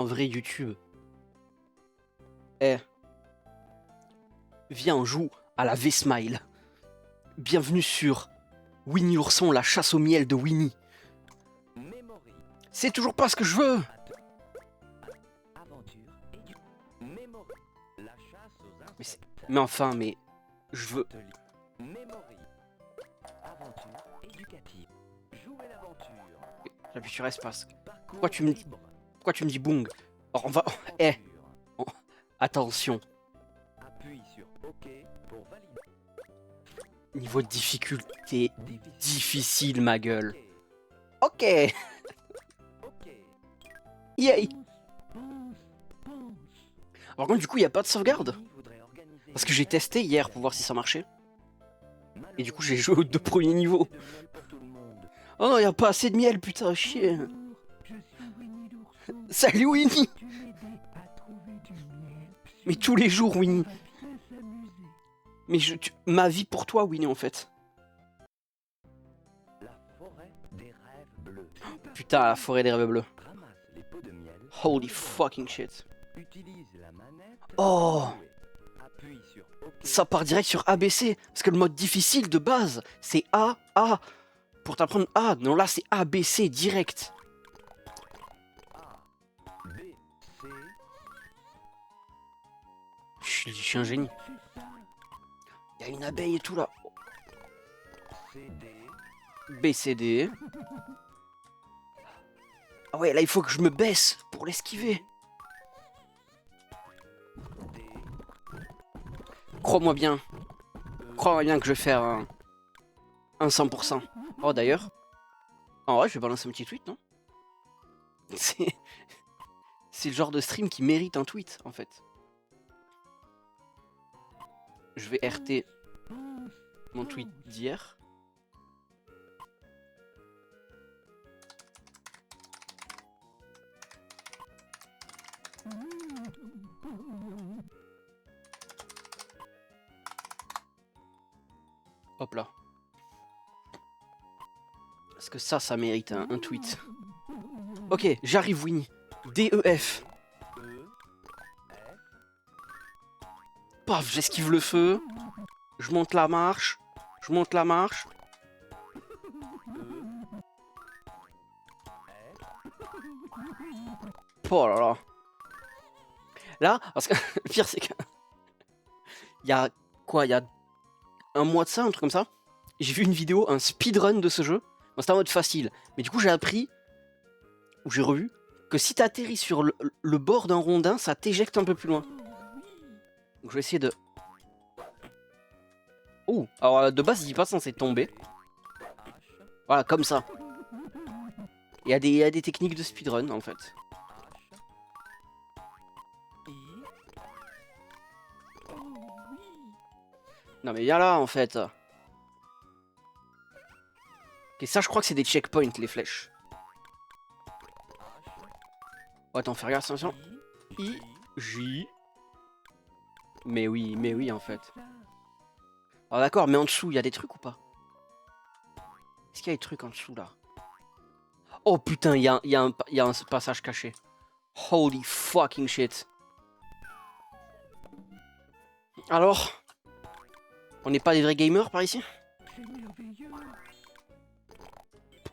En vrai, YouTube. Eh. Viens, on joue à la V-Smile. Bienvenue sur Winnie l'ourson, la chasse au miel de Winnie. C'est toujours pas ce que je veux. Mais enfin, mais je veux. J'appuie sur espace. Pourquoi tu me dis boong? Oh, on va. Eh. Oh, attention. Niveau de difficulté difficile, ma gueule. Ok. Yay. Par contre, du coup, il n'y a pas de sauvegarde. Parce que j'ai testé hier pour voir si ça marchait. Et du coup, j'ai joué aux 2 premiers niveaux. Oh non, il n'y a pas assez de miel, putain, chier. Salut Winnie. Mais tous les jours, Winnie. Mais ma vie pour toi, Winnie, en fait. Putain, la forêt des rêves bleus. Holy fucking shit. Oh. Ça part direct sur ABC. Parce que le mode difficile de base, c'est A. Pour t'apprendre A. Non, là, c'est ABC direct. Je suis un génie. Il y a une abeille et tout là. B, C, D. Ah ouais, là il faut que je me baisse pour l'esquiver. Crois-moi bien que je vais faire un 100%. Oh d'ailleurs. En vrai, je vais balancer un petit tweet, non? C'est le genre de stream qui mérite un tweet en fait. Je vais RT mon tweet d'hier. Hop là. Est-ce que ça mérite un tweet? Ok, j'arrive Winnie. DEF. Paf, j'esquive le feu. Je monte la marche. Oh là là. Là, parce que le pire c'est que... Il y a quoi? Il y a un mois de ça, un truc comme ça. J'ai vu une vidéo, un speedrun de ce jeu. Bon, c'était en mode facile. Mais du coup, j'ai appris, ou j'ai revu, que si t'atterris sur le bord d'un rondin, ça t'éjecte un peu plus loin. Donc je vais essayer de... Oh, alors de base, il n'est pas censé tomber. Voilà, comme ça. Il y a des techniques de speedrun, en fait. Non mais viens là, en fait. Et ça, je crois que c'est des checkpoints, les flèches. Oh, attends, fais regarde, attention. I, J. Mais oui, en fait. Ah d'accord, mais en dessous, il y a des trucs ou pas? Est-ce qu'il y a des trucs en dessous, là? Oh putain, il y a un passage caché. Holy fucking shit. Alors? On n'est pas des vrais gamers par ici?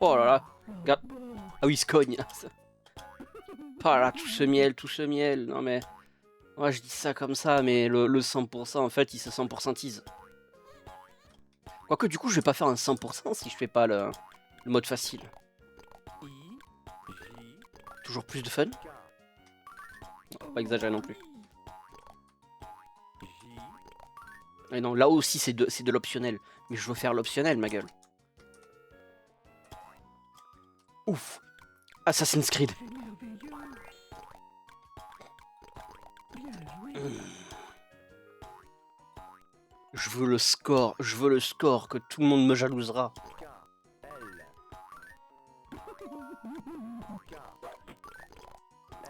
Oh là là. Regarde. Ah oui, il se cogne. Oh là là, tout ce miel. Non mais... Moi je dis ça comme ça, mais le 100% en fait, il se 100%ise. Quoique du coup, je vais pas faire un 100% si je fais pas le mode facile. Toujours plus de fun. Non, pas exagérer non plus. Et non, là aussi c'est de l'optionnel. Mais je veux faire l'optionnel, ma gueule. Ouf. Assassin's Creed. Je veux le score que tout le monde me jalousera.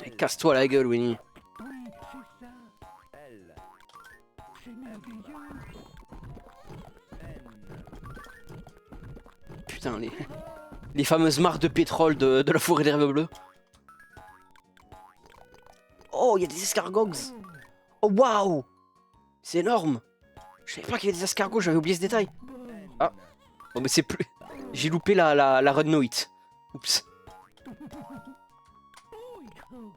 Et casse-toi la gueule, Winnie. Putain, les fameuses marques de pétrole de la forêt des rêves bleus. Oh, il y a des escargots. Oh, waouh. C'est énorme. Je savais pas qu'il y avait des escargots, j'avais oublié ce détail. Ah. Bon, mais c'est plus... J'ai loupé la run no hit. Oups.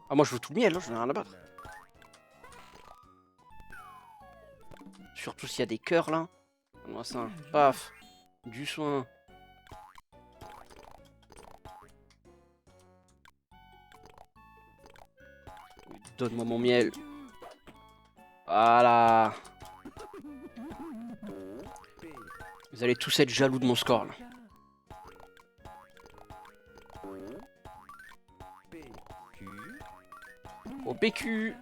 Ah, moi, je veux tout le miel, hein, je n'ai rien à battre. Surtout s'il y a des cœurs, là. Moi, ça. Paf. Du soin. Donne-moi mon miel. Voilà. Vous allez tous être jaloux de mon score là. Au PQ.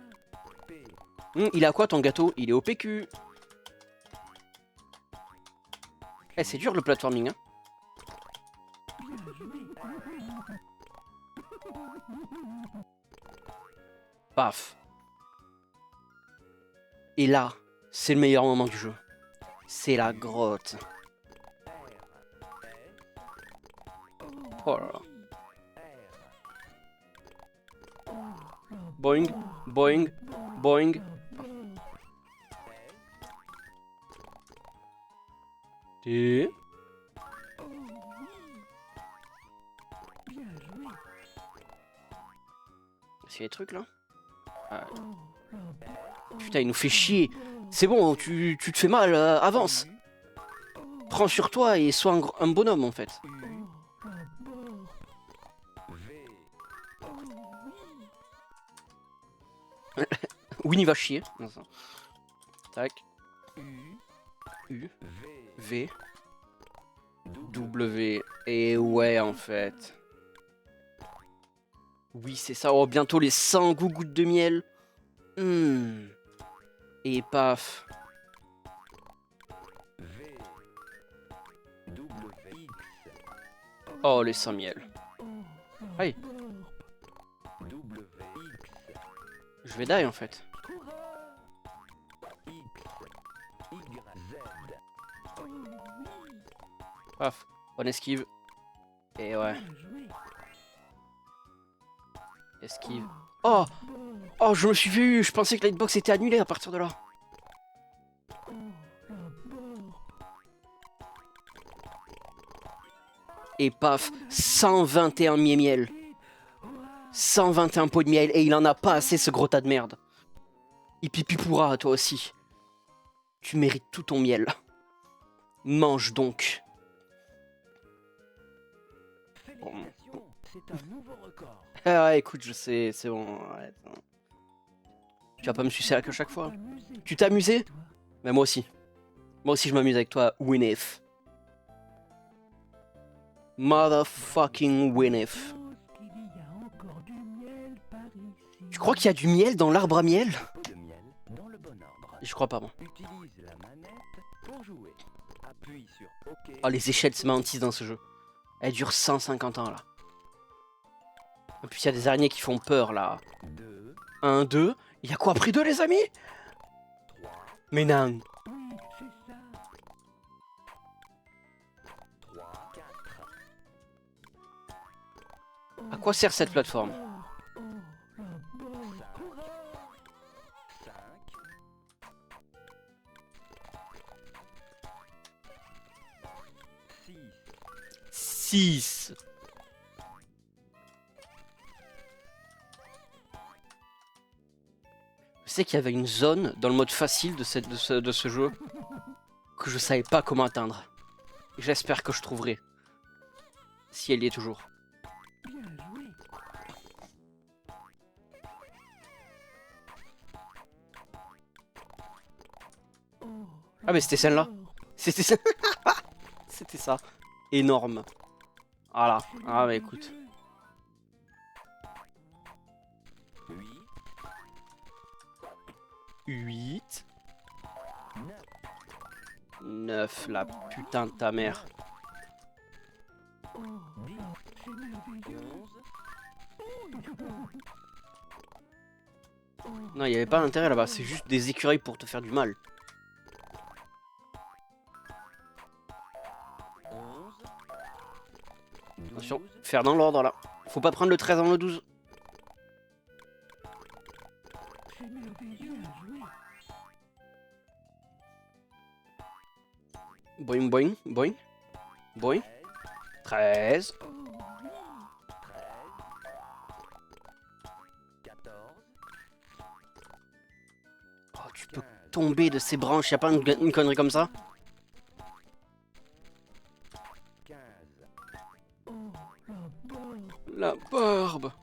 Il a quoi ton gâteau? Il est au PQ. Eh, c'est dur le platforming, hein. Paf. Et là, c'est le meilleur moment du jeu. C'est la grotte. Oh là là. Boing, boing, boing. Et... c'est les trucs là. Ah. Putain, il nous fait chier. C'est bon, tu te fais mal, avance. Prends sur toi et sois un bonhomme en fait. Winnie va chier. Tac. U. V. W. Et ouais en fait. Oui c'est ça. Oh bientôt les 100 gouttes de miel. Et paf. Oh les 100 miel. Aïe. Je vais die en fait. Paf. Bonne esquive. Et ouais. Esquive. Oh. Oh je me suis vu. Je pensais que la hitbox était annulée à partir de là. Et paf, 121 miel. 121 pots de miel. Et il en a pas assez ce gros tas de merde. Hippipipura, toi aussi. Tu mérites tout ton miel. Mange donc. Bon. Ah ouais, écoute, je sais, c'est bon. Arrête. Tu vas pas me sucer la queue chaque fois. Tu t'es amusé? Mais moi aussi. Moi aussi, je m'amuse avec toi, Winif. Motherfucking Winif. Tu crois qu'il y a du miel dans l'arbre à miel? Je crois pas, moi. Oh, les échelles sémantiques dans ce jeu. Elles durent 150 ans, là. Et puis, il y a des araignées qui font peur, là. 1, 2. Il y a quoi après 2, les amis? Mais non. À quoi sert cette plateforme? Six. Je sais qu'il y avait une zone dans le mode facile de ce jeu que je savais pas comment atteindre. J'espère que je trouverai. Si elle y est toujours. Ah mais c'était celle-là. C'était ça. C'était ça. Énorme. Voilà. Ah bah écoute. 8. 9, la putain de ta mère. Non, il n'y avait pas d'intérêt là-bas, c'est juste des écureuils pour te faire du mal. Attention, faire dans l'ordre là. Faut pas prendre le 13 avant le 12. Boing, boing, boing. Boing. 13. Oh, tu peux tomber de ces branches, y a pas une connerie comme ça? La barbe.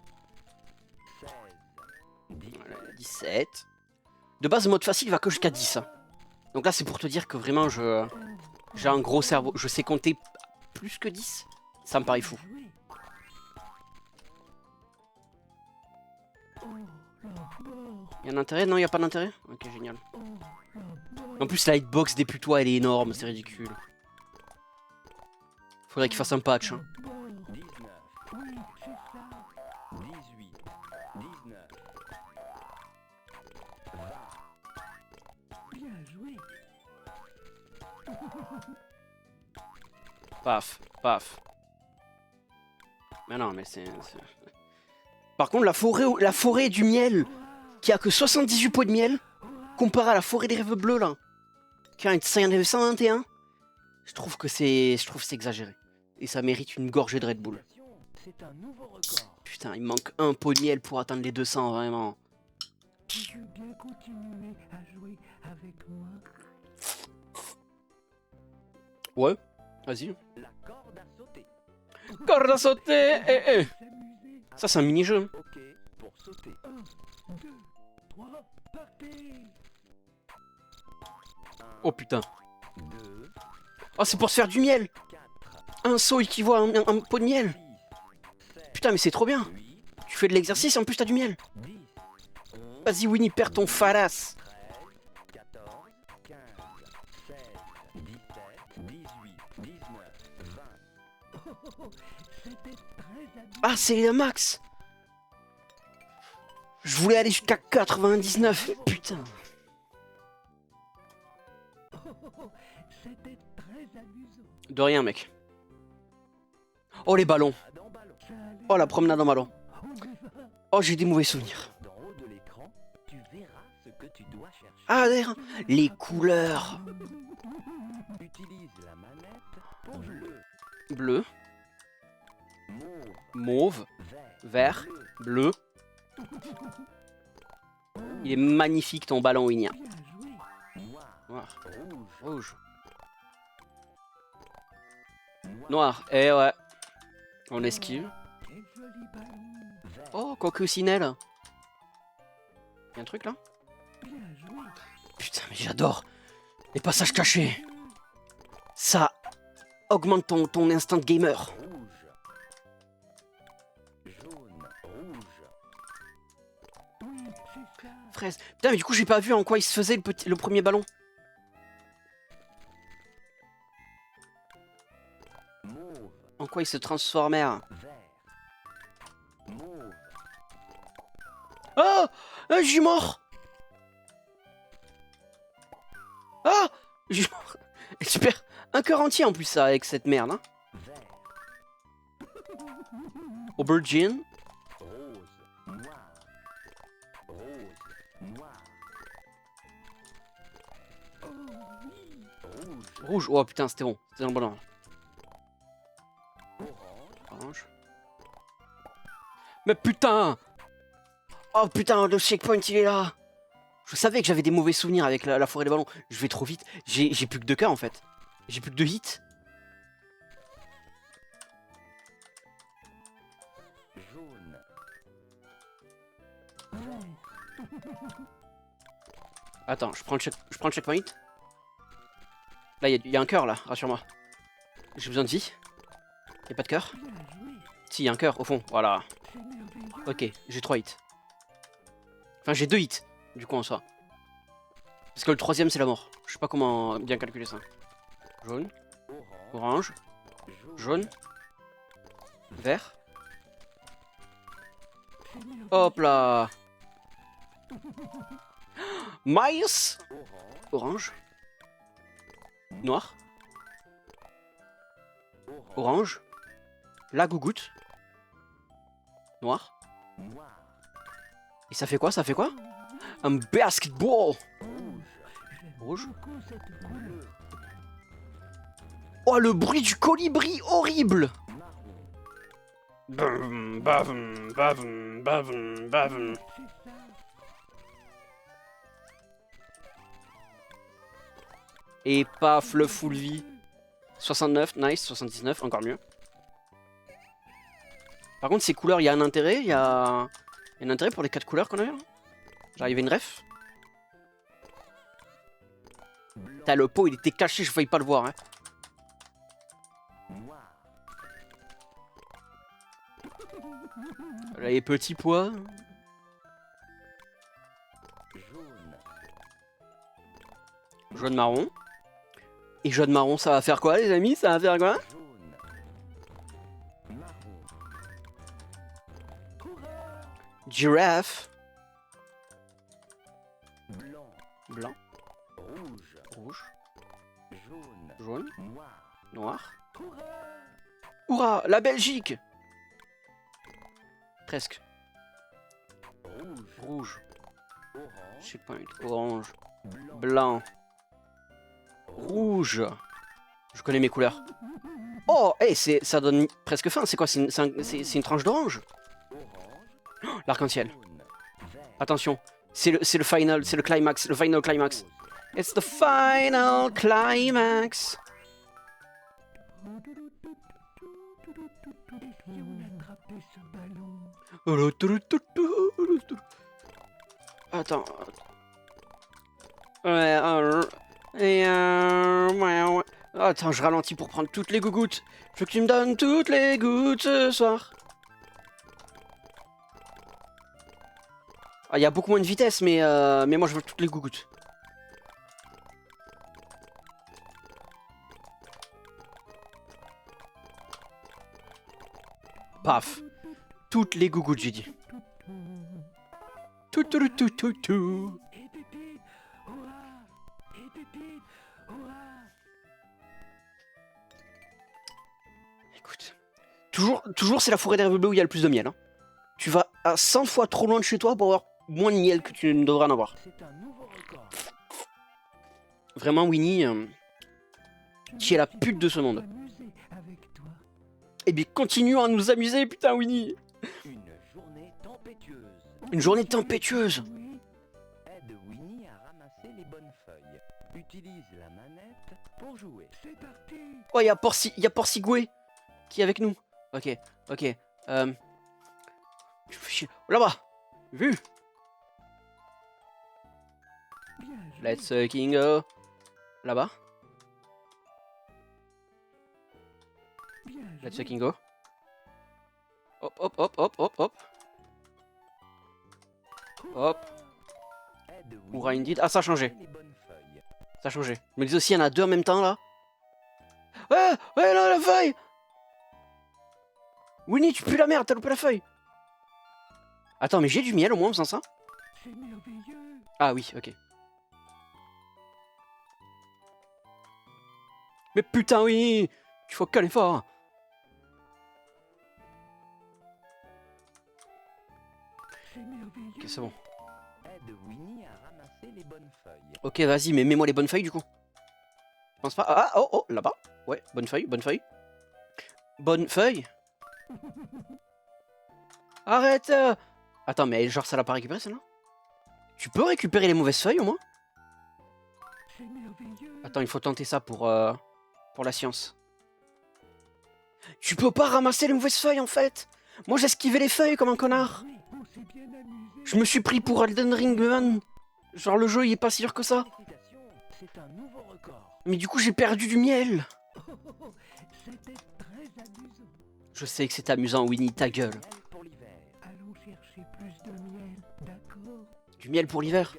Voilà, 17. De base, le mode facile va que jusqu'à 10. Hein. Donc là, c'est pour te dire que vraiment, j'ai un gros cerveau. Je sais compter plus que 10. Ça me paraît fou. Il y a un intérêt? Non, il n'y a pas d'intérêt? Ok, génial. En plus, la hitbox des putois, elle est énorme. C'est ridicule. Faudrait qu'il fasse un patch. Hein. Paf, paf. Mais non, mais c'est... Par contre, la forêt du miel, qui a que 78 pots de miel, comparé à la forêt des rêves bleus, là, qui en a 121, je trouve que c'est exagéré. Et ça mérite une gorgée de Red Bull. Putain, il manque un pot de miel pour atteindre les 200, vraiment. Ouais, vas-y. Corde à sauter. Ça, c'est un mini-jeu. Oh putain. Oh, c'est pour se faire du miel. Un saut équivaut à un pot de miel. Putain, mais c'est trop bien. Tu fais de l'exercice et en plus t'as du miel. Vas-y, Winnie, perds ton phalasse. Ah, c'est le max. Je voulais aller jusqu'à 99. Putain. De rien, mec. Oh, les ballons. Oh, la promenade en ballon. Oh, j'ai des mauvais souvenirs. Ah, d'ailleurs, les couleurs. Bleu. Mauve. Vert. Bleu. Il est magnifique ton ballon, Winnie. Noir. Rouge. Noir. Eh ouais. On esquive. Oh, coccinelle. Y'a un truc là? Putain, mais j'adore les passages cachés. Ça augmente ton instinct de gamer. Fraise. Putain, mais du coup, j'ai pas vu en quoi il se faisait le premier ballon. En quoi il se transformait. Oh, je suis mort. Ah, je suis mort. Super. Un cœur entier en plus, ça, avec cette merde. Hein. Aubergine. Rouge. Oh putain, c'était bon. C'était dans le ballon. Orange. Mais putain! Oh putain, le checkpoint il est là! Je savais que j'avais des mauvais souvenirs avec la forêt des ballons. Je vais trop vite. J'ai plus que 2 cœurs en fait. J'ai plus que 2 hits. Attends, je prends le checkpoint. Là, il y a un cœur là, rassure-moi. J'ai besoin de vie. Y'a pas de cœur? Si, y a un cœur au fond, voilà. Ok, j'ai 3 hits. Enfin, j'ai 2 hits, du coup en soi. Parce que le troisième, c'est la mort. Je sais pas comment bien calculer ça. Jaune. Orange. Jaune. Vert. Hop là. Maïs. Orange. Noir. Orange. La gougoute. Noir. Et ça fait quoi? Ça fait quoi? Un basketball. Rouge. Oh, le bruit du colibri, horrible. Bavum, bavum, bavum, bavum, bavum. Et paf, le full vie. 69, nice, 79, encore mieux. Par contre, ces couleurs, il y a un intérêt, il y a un intérêt pour les 4 couleurs qu'on a eu. Genre, il y avait une ref. Putain, le pot, il était caché, je faillis pas le voir. Hein. Là, les petits pois. Jaune marron. Et jaune marron, ça va faire quoi, les amis? Ça va faire quoi? Girafe. Blanc. Rouge. Jaune. Noir. Hurrah, la Belgique. Presque. Rouge. Checkpoint. Orange. Blanc. Rouge. Je connais mes couleurs. Oh, hey, ça donne presque faim. C'est quoi? C'est une tranche d'orange? Oh, l'arc-en-ciel. Attention. C'est le final. C'est le climax. Le final climax. It's the final climax. Attends. Attends, je ralentis pour prendre toutes les gougouttes. Je veux que tu me donnes toutes les gouttes ce soir. Ah, il y a beaucoup moins de vitesse, mais moi je veux toutes les gougouttes. Paf. Toutes les gougouttes, j'ai dit. Tout. Écoute. Toujours c'est la forêt d'herbe bleue où il y a le plus de miel. Hein. Tu vas à 100 fois trop loin de chez toi pour avoir moins de miel que tu ne devrais en avoir. Vraiment, Winnie, qui est la pute de ce monde. Eh bien, continuons à nous amuser, putain, Winnie. Une journée tempétueuse. Aide Winnie à ramasser les bonnes feuilles. Utilise la manette pour jouer. C'est parti. Oh, il y a Porcigoué qui est avec nous. Ok. Là-bas. Vu. Let's fucking go. Là-bas. Let's fucking go. Hop. Hop. Hurrah indeed. Ah, ça a changé. Ça a changé. Je me dis aussi, il y en a deux en même temps là. Ouais, là, la feuille. Winnie, tu pues la merde, t'as loupé la feuille. Attends, mais j'ai du miel au moins en faisant ça. C'est merveilleux. Ah oui, ok. Mais putain, oui. Il faut qu'un effort. Ok, c'est bon. Aide Winnie à ramasser les bonnes feuilles. Ok, vas-y, mais mets-moi les bonnes feuilles du coup. Je pense pas. Ah, oh, là-bas. Ouais, bonne feuille. Bonne feuille. Arrête. Attends, mais genre ça l'a pas récupéré celle-là? Tu peux récupérer les mauvaises feuilles au moins? Attends, il faut tenter ça pour la science. Tu peux pas ramasser les mauvaises feuilles en fait. Moi j'esquivais les feuilles comme un connard. Je me suis pris pour Elden Ring, man. Genre le jeu il est pas si dur que ça. Mais du coup j'ai perdu du miel. Je sais que c'est amusant, Winnie, ta gueule. Du miel pour l'hiver.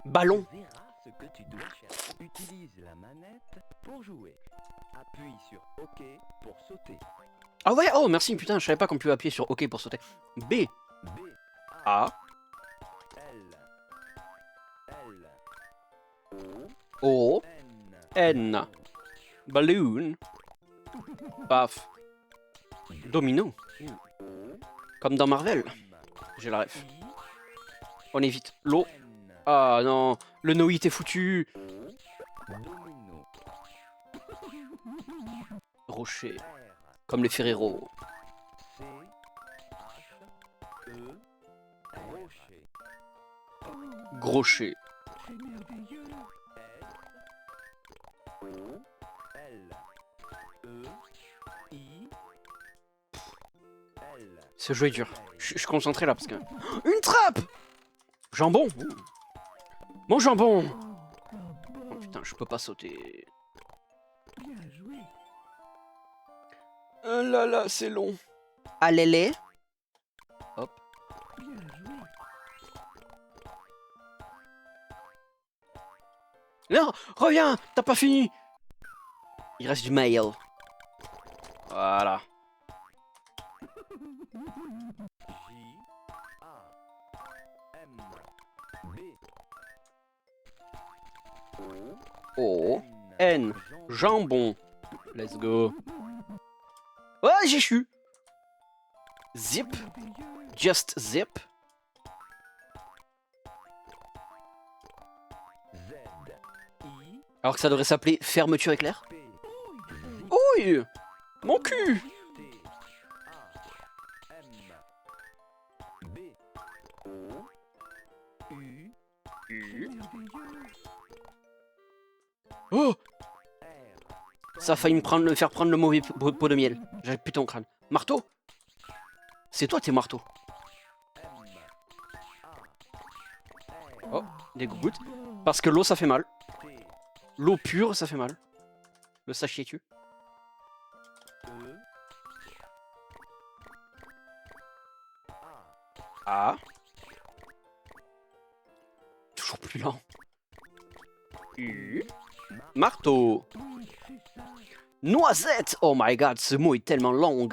Ballon. Utilise la manette pour jouer. Appuie sur OK pour sauter. Ah ouais, oh merci, putain, je savais pas qu'on pouvait appuyer sur OK pour sauter. B. A. O. N. Balloon. Paf. Domino. Comme dans Marvel. J'ai la ref. On évite l'eau. N. Ah non, le Noït est foutu. Domino. Rocher, R. comme les Ferrero. C. H. E. Rocher. Grochet. S. O. L. E. I. L. Ce jeu est dur. Je suis concentré là parce que... Une trappe. Jambon. Mon jambon. Oh putain, je peux pas sauter. Bien joué. Oh là là, c'est long. Allez. Hop. Bien joué. Non, reviens, t'as pas fini. Il reste du mail. Voilà. J. A. M. B. O. N. N. Jambon. Let's go. Ouais, j'ai chu. Zip. Just zip. Z. I. Alors que ça devrait s'appeler fermeture éclair. P. Oui. Mon cul. T. A. M. B. O. U. Oh, R. ça a failli me faire prendre le mauvais pot de miel. J'avais plus ton crâne. Marteau. C'est toi tes marteaux. M. A. R. Oh, des gouttes. Parce que l'eau ça fait mal. T. L'eau pure ça fait mal. Le sachiez-tu? E. A. Ah. Toujours plus lent. U. Marteau. Noisette. Oh my god, ce mot est tellement long.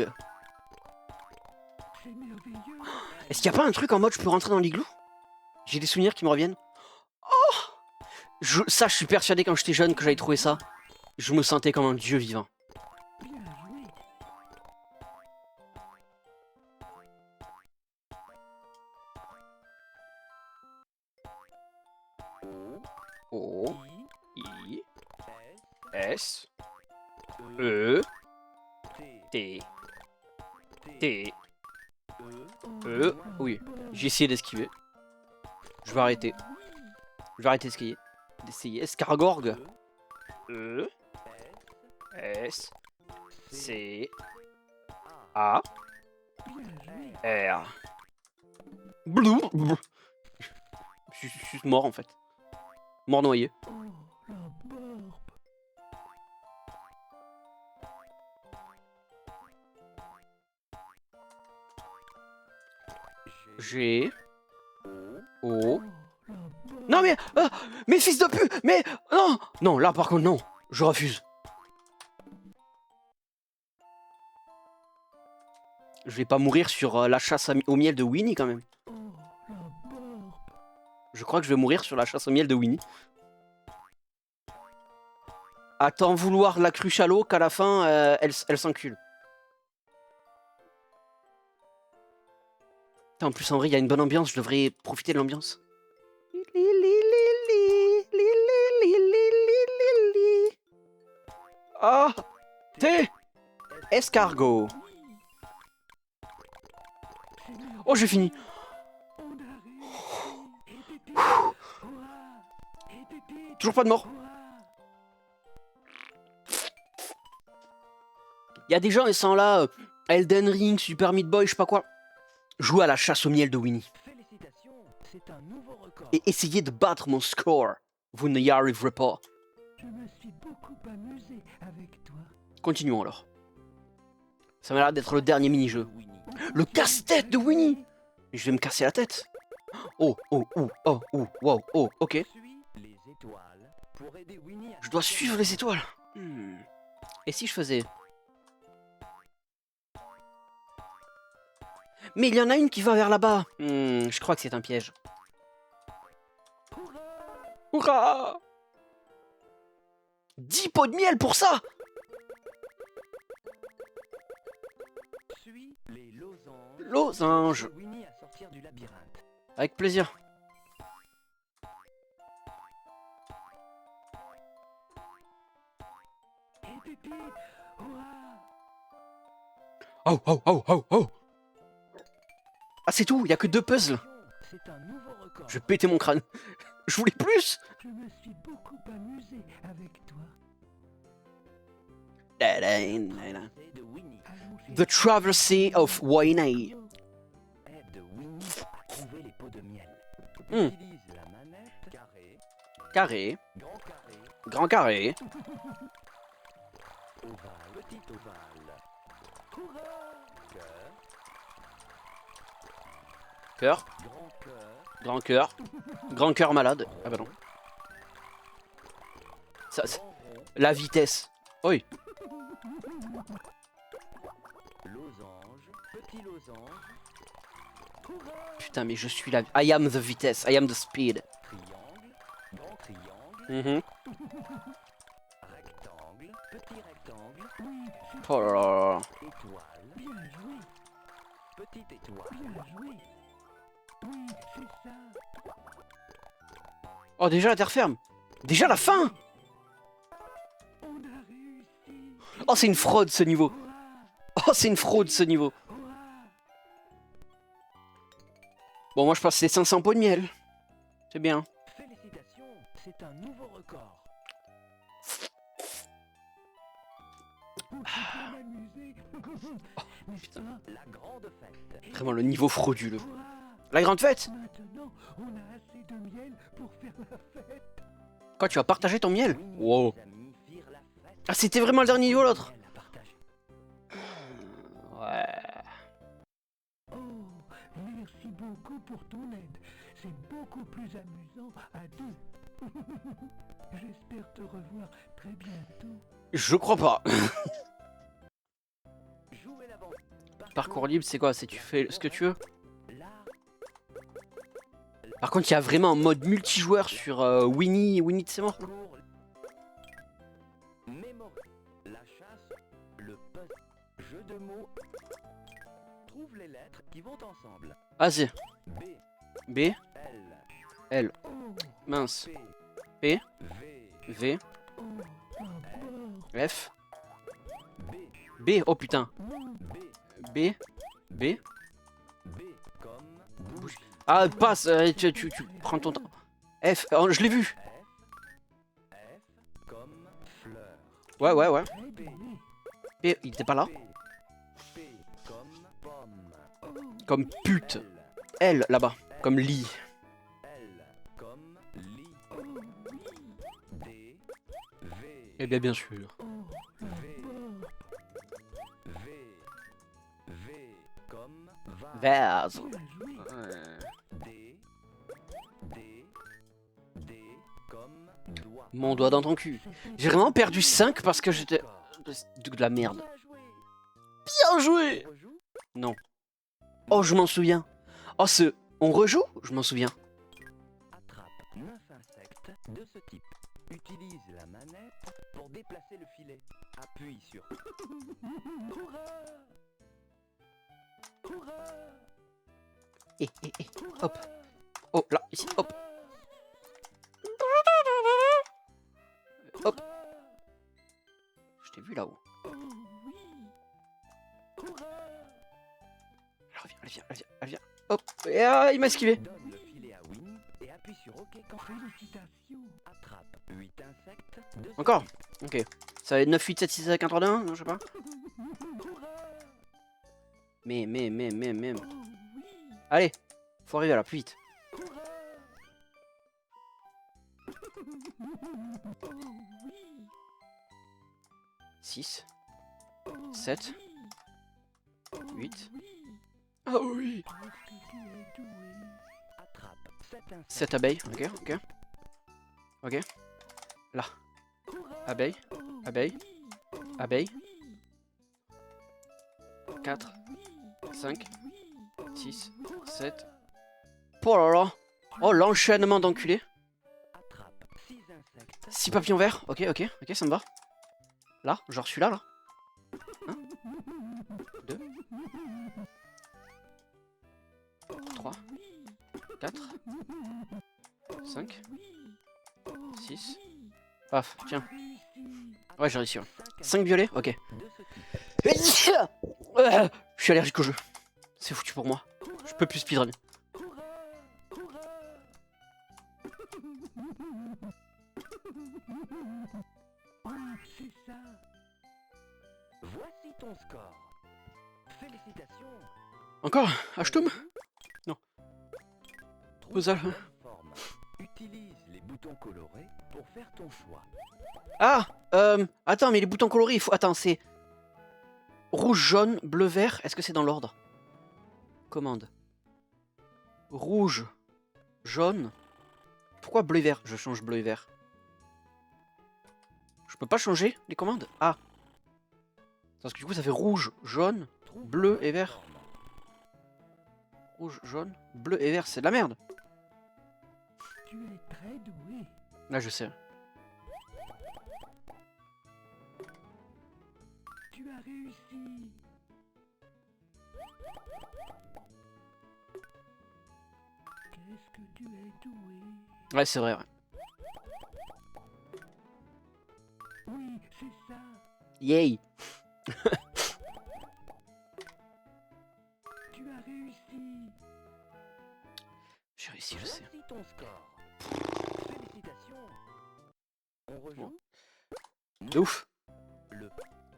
Est-ce qu'il n'y a pas un truc en mode je peux rentrer dans l'igloo? J'ai des souvenirs qui me reviennent. Oh, ça, je suis persuadé quand j'étais jeune que j'avais trouvé ça. Je me sentais comme un dieu vivant. O. I. S. E. T. T. Oui, j'ai essayé d'esquiver. Je vais arrêter. Je vais arrêter d'essayer. Escargorgue. E. S. C. A. R. Blou. Je suis mort en fait. Mort noyé. G. O. Non mais... mais fils de pute. Mais... Non. Non, là par contre non. Je refuse. Je vais pas mourir sur la chasse au miel de Winnie quand même. Je crois que je vais mourir sur la chasse au miel de Winnie. À tant vouloir la cruche à l'eau qu'à la fin, elle s'encule. En plus, en vrai, il y a une bonne ambiance. Je devrais profiter de l'ambiance. Ah, T. Escargot. Oh, j'ai fini. Toujours pas de mort. Il y a des gens, ils sont là, Elden Ring, Super Meat Boy, je sais pas quoi. Jouer à la chasse au miel de Winnie. C'est un nouveau record. Et essayez de battre mon score. Vous n'y arriverez pas. Je me suis beaucoup amusé avec toi. Continuons alors. Ça m'a l'air d'être le dernier mini-jeu. Le casse-tête de Winnie. Je vais me casser la tête. Oh, wow, oh, ok. Les étoiles pour aider Winnie à... Je dois suivre les étoiles. Et si je faisais... Mais il y en a une qui va vers là-bas. Je crois que c'est un piège. Hurrah! 10 pots de miel pour ça! Suis les losanges. Losange. Winnie à sortir du labyrinthe. Avec plaisir. Oh, oh, oh, oh, oh. Ah, c'est tout, il y a que 2 puzzles. C'est un nouveau record. Je vais péter mon crâne. Je voulais plus. Je me suis beaucoup amusé avec toi. The De Winnie. Traversy of Winnie. Aide Winnie à trouver les pots de miel. Hmm. Utilise la manette carré, Carré, grand carré, grand carré, ovale, petit ovale. Hurrah! Cœur, cœur, grand cœur, grand cœur, grand cœur malade. Ah bah non. Ça, grand rond, la vitesse. Oui. losange, petit losange. Hurrah! Putain, mais je suis la... I am the vitesse, I am the speed. Triangle, grand triangle, Mhm. rectangle, petit rectangle. Oh là là là. Étoile. Bien joué. Petite étoile. Bien joué. Oui, c'est ça. Oh, déjà la terre ferme. Déjà la fin. On a réussi. Oh, c'est une fraude ce niveau. Oh, c'est une fraude ce niveau. Bon, moi je passe les 500 pots de miel. C'est bien. Félicitations, c'est un nouveau record. Putain. La grande fête. Vraiment le niveau frauduleux. La grande fête. Maintenant, on a assez de miel pour faire la fête. Quoi, tu vas partager ton miel? Wow. Les amis firent la fête. Ah, c'était vraiment le dernier niveau l'autre. Miel à partager. Ouais. Oh, merci beaucoup pour ton aide. C'est beaucoup plus amusant à deux. J'espère te revoir très bientôt. Je crois pas. Jouez l'avant. Parcours libre, c'est quoi? C'est tu fais ce que tu veux? Là, Par contre, il y a vraiment un mode multijoueur sur Winnie de ses morts. cours. Mémoire. La chasse. Le puzzle. Jeu de mots. Trouve les lettres qui vont ensemble. Vas-y. B. B, L. L, O. mince, P. P, V. V, O. F, B. B, oh putain. B. B, B. B. Comme bougie. Ah, passe, tu prends ton temps. F, oh, je l'ai vu. F. F. Comme fleur. Ouais, ouais, ouais. P. P, il était pas là. P. P. Comme pomme. Comme pute. L. L, là-bas, comme lit. L. Comme lit. D. V. Eh bien, bien sûr. V. V. V. Comme vase. Vase. D. D. D. Comme doigt. Mon doigt dans ton cul. J'ai vraiment perdu 5 parce que j'étais... De la merde. Bien joué. Bien joué. On rejoue. Non. Oh, je m'en souviens. Oh, ce... On rejoue? Je m'en souviens. Attrape 9 insectes de ce type. Utilise la manette pour déplacer le filet. Appuie sur. Hurrah! Hurrah! Hop. Oh, là, ici, hop. Hop. Je t'ai vu là-haut. Oh oui! Hurrah! Elle vient. Hop. Et il m'a esquivé. Donne le filet à Winnie et appuie sur OK quand félicitations. Attrape 8 insectes de ce Encore? type. Ok. Ça va être 9, 8, 7, 6, 5, 1, 3, 2, 1, non, je sais pas. Hurrah! Mais. Oh oui! Allez, faut arriver là, plus vite. Hurrah! Oh oui! 6, Oh 7, oui! 8. Oui! Ah oui. Parce que tu es doué. Attrape 7 insectes. 7 abeilles, ok. Ok. Là. Hurrah! Abeille, Oh abeille, oui! Oh abeille. oui! 4, Oh 5, oui! 6, Hurrah! 7. Oh là là. Oh, l'enchaînement d'enculés. Attrape 6 insectes. 6 papillons verts. Ok, ça me va. Là, genre celui-là, là. 2, 3, 4, 5, 6. Paf, tiens. Ouais, j'ai réussi. 5 violets, ok. De ce type. Je suis allergique au jeu. C'est foutu pour moi. Je peux plus speedrun. C'est ça. Voici ton score. Félicitations. Encore Ashtum? Non. Puzzle. Forme. Utilise les boutons colorés pour faire ton choix. Ah attends, mais les boutons colorés, il faut... Attends, c'est... Rouge, jaune, bleu, vert. Est-ce que c'est dans l'ordre? Commande. Rouge, jaune. Pourquoi bleu et vert? Je change bleu et vert. Je peux pas changer les commandes? Ah. Parce que du coup, ça fait rouge, jaune, bleu et vert. Rouge, jaune, bleu et vert, c'est de la merde. Tu es très doué. Là, je sais. Tu as réussi. Qu'est-ce que tu es doué. Ouais, c'est vrai, ouais. Oui, c'est ça. Yay. Tu as réussi. J'ai réussi, je sais. Voici ton score. Félicitations. On rejoue. De ouf. Le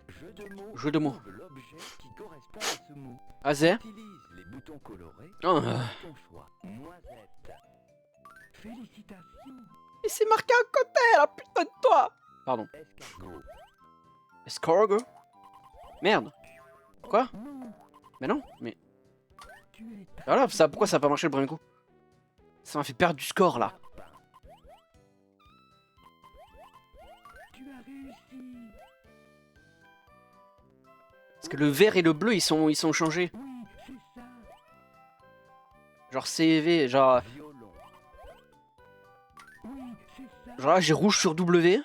jeu de mots. Jeu de mots. Trouve l'objet qui correspond à ce mot. Azer. Utilise les boutons colorés Oh, pour ton choix. Noisette. Félicitations. et c'est marqué à côté, la putain de toi. Pardon. Escargot. Escargot. Merde. Quoi? Non, Mais non, mais... tu es très Voilà, ça, pourquoi ça a pas marché le premier coup? Ça m'a fait perdre du score, là. lapin. Tu as réussi. Parce que le vert et le bleu, ils sont changés. Oui, c'est ça. Genre C et V, genre... Violon. Oui, c'est ça. Genre là, j'ai rouge sur W.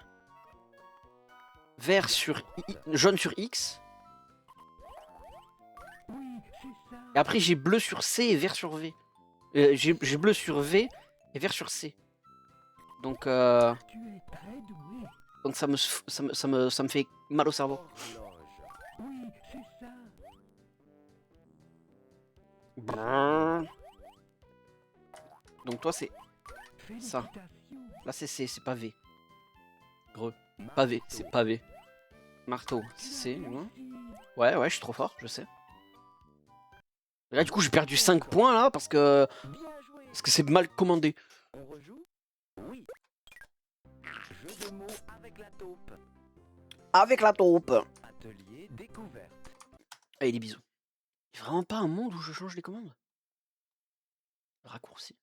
Vert sur I, jaune sur X. Oui, c'est ça. Et après, j'ai bleu sur C et vert sur V. J'ai bleu sur V et vert sur C. Donc, Tu es très doué. donc ça me fait mal au cerveau. Horloge. Oui, c'est ça. Brrr. Donc toi, c'est... Félicitations. Là, c'est C, c'est pas V. Gros. Pas V, c'est pas V. Marteau, c'est C, du moins. Ouais, ouais, je suis trop fort, je sais. Et là, du coup, j'ai perdu 5 points, là, parce que Bien joué. c'est mal commandé. On rejoue? Oui. Jeu de mots avec la taupe. Avec la taupe. Atelier découverte. Allez, des bisous. Il y a vraiment pas un monde où je change les commandes? Raccourci.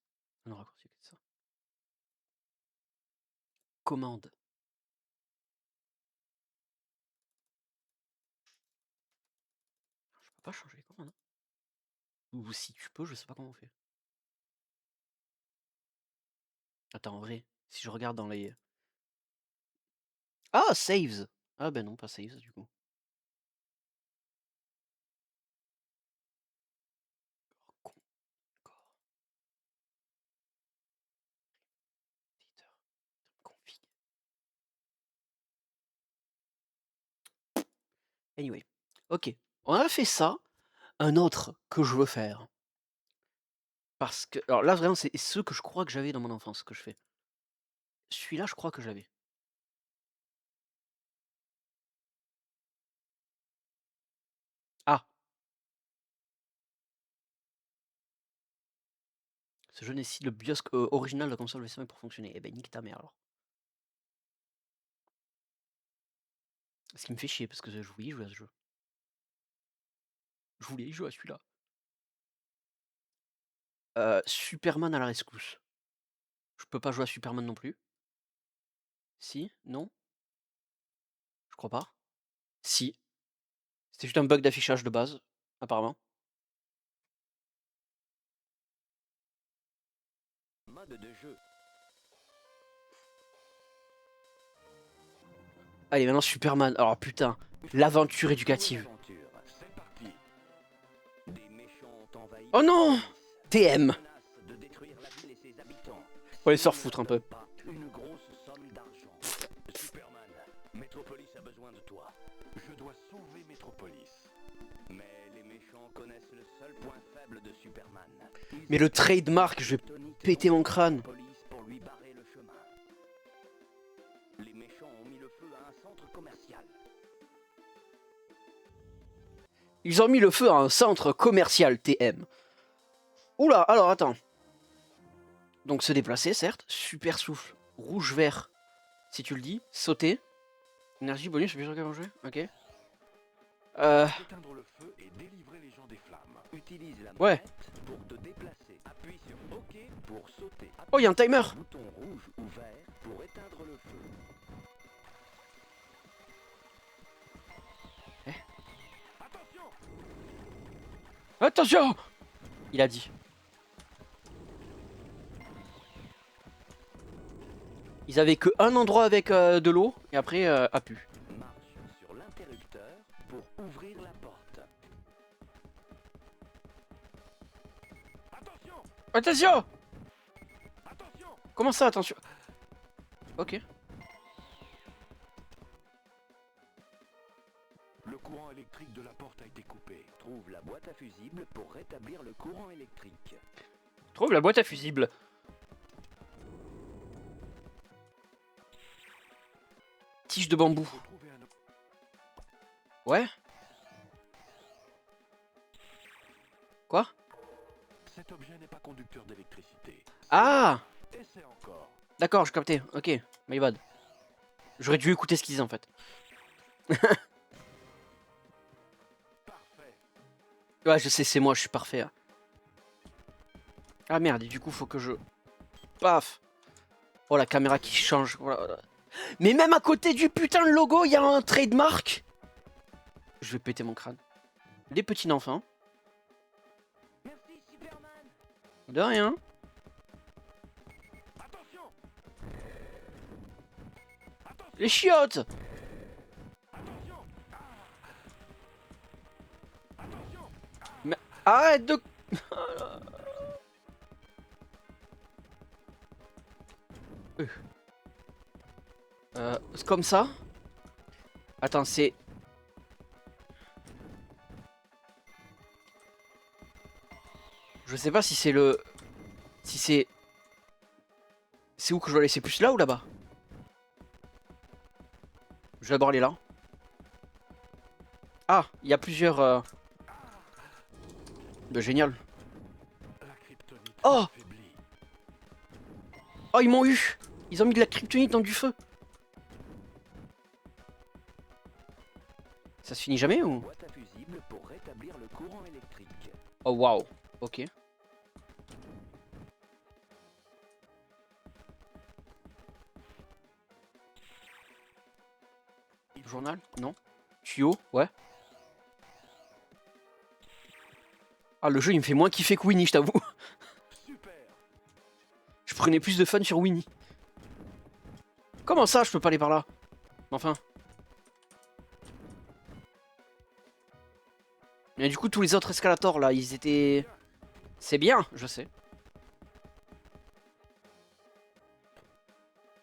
Non, raccourci, c'est ça. Commande. Je peux pas changer les commandes. Hein. Ou si tu peux, je sais pas comment on fait. Attends, en vrai, si je regarde dans les... Ah, saves. Ah ben non, pas saves, du coup. Con. Encore. Éditeur. Config. Anyway. Ok. On a fait ça. Un autre que je veux faire. Parce que... Alors là, vraiment, c'est ceux que je crois que j'avais dans mon enfance que je fais. Celui-là, je crois que j'avais. Ah. Ce jeu nécessite le BIOS original de la console VC pour fonctionner. Eh ben, nique ta mère, alors. Ce qui me fait chier, parce que je voulais y jouer à ce jeu. Je voulais y jouer à celui-là. Superman à la rescousse. Je peux pas jouer à Superman non plus. Si? Non? Je crois pas. Si. C'était juste un bug d'affichage de base, apparemment. Mode de jeu. Allez, maintenant Superman. Alors putain, l'aventure éducative. Aventure. C'est parti. Des méchants ont envahi. Oh non! TM. Menacent de détruire la ville et ses habitants. On va aller se faire foutre un peu. Pas une grosse somme d'argent. Superman, Metropolis a besoin de toi. Je dois sauver Metropolis. Mais Mais le trademark, je vais péter mon crâne. Police pour lui barrer le chemin. Les méchants ont mis le feu à un centre commercial. Ils ont mis le feu à un centre commercial TM. Oula, alors attends. Donc se déplacer, certes. Super souffle. Rouge, vert. Si tu le dis. Sauter. Énergie, bonus, plus sûr qu'à manger. Ok. Éteindre le feu et délivrer les gens des flammes. Utilise la Ouais. manette pour te déplacer. Appuie sur OK pour sauter. Oh, il y a un timer. Appuie sur le bouton rouge ou vert pour éteindre le feu. Attention! Attention! Il a dit. Ils avaient que un endroit avec de l'eau et après a pu. Marche sur l'interrupteur pour ouvrir la porte. Attention! Attention! Attention! Comment ça, attention? Ok. Le courant électrique de la porte a été coupé. Trouve la boîte à fusibles pour rétablir le courant électrique. Trouve la boîte à fusibles. Tige de bambou. Faut trouver un... Ouais. Quoi? Cet objet n'est pas conducteur d'électricité. Ah! Essaie encore. D'accord, je captais. Ok, my bad. J'aurais dû écouter ce qu'ils disaient en fait. Parfait. Ouais, je sais, c'est moi, je suis parfait. Hein. Ah merde, et du coup, faut que je... Paf! Oh, la caméra qui change. Voilà. Mais même à côté du putain de logo, il y a un trademark. Je vais péter mon crâne. Des petits enfants. Merci Superman. De rien. Attention! Attention! Les chiottes! Attention! Attention! Arrête de... C'est comme ça. Attends, c'est... Je sais pas si c'est le... Si c'est... C'est où que je dois laisser plus là ou là-bas? Je vais d'abord aller là. Ah, il y a plusieurs... Bah, génial. La kryptonite Oh! s'affaiblit. Oh, ils m'ont eu! Ils ont mis de la kryptonite dans du feu. Ça se finit jamais ou? Boîte à fusibles pour rétablir le courant électrique. Oh waouh, ok. Journal? Non. Tuyau? Ouais. Ah, le jeu il me fait moins kiffer que Winnie, je t'avoue. Super! Je prenais plus de fun sur Winnie. Comment ça, je peux pas aller par là? Enfin. Mais du coup, tous les autres escalators là, ils étaient. C'est bien, je sais.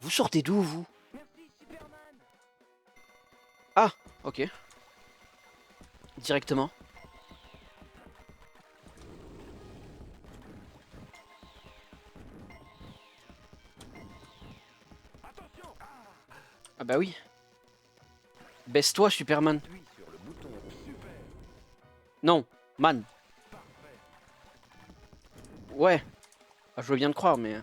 Vous sortez d'où, vous? Merci Superman. Ah, ok. Directement. Attention! Ah bah oui. Baisse-toi, Superman. Appuie sur le bouton. Super! Non, man. Parfait! Ouais. Ah, je veux bien te croire, mais...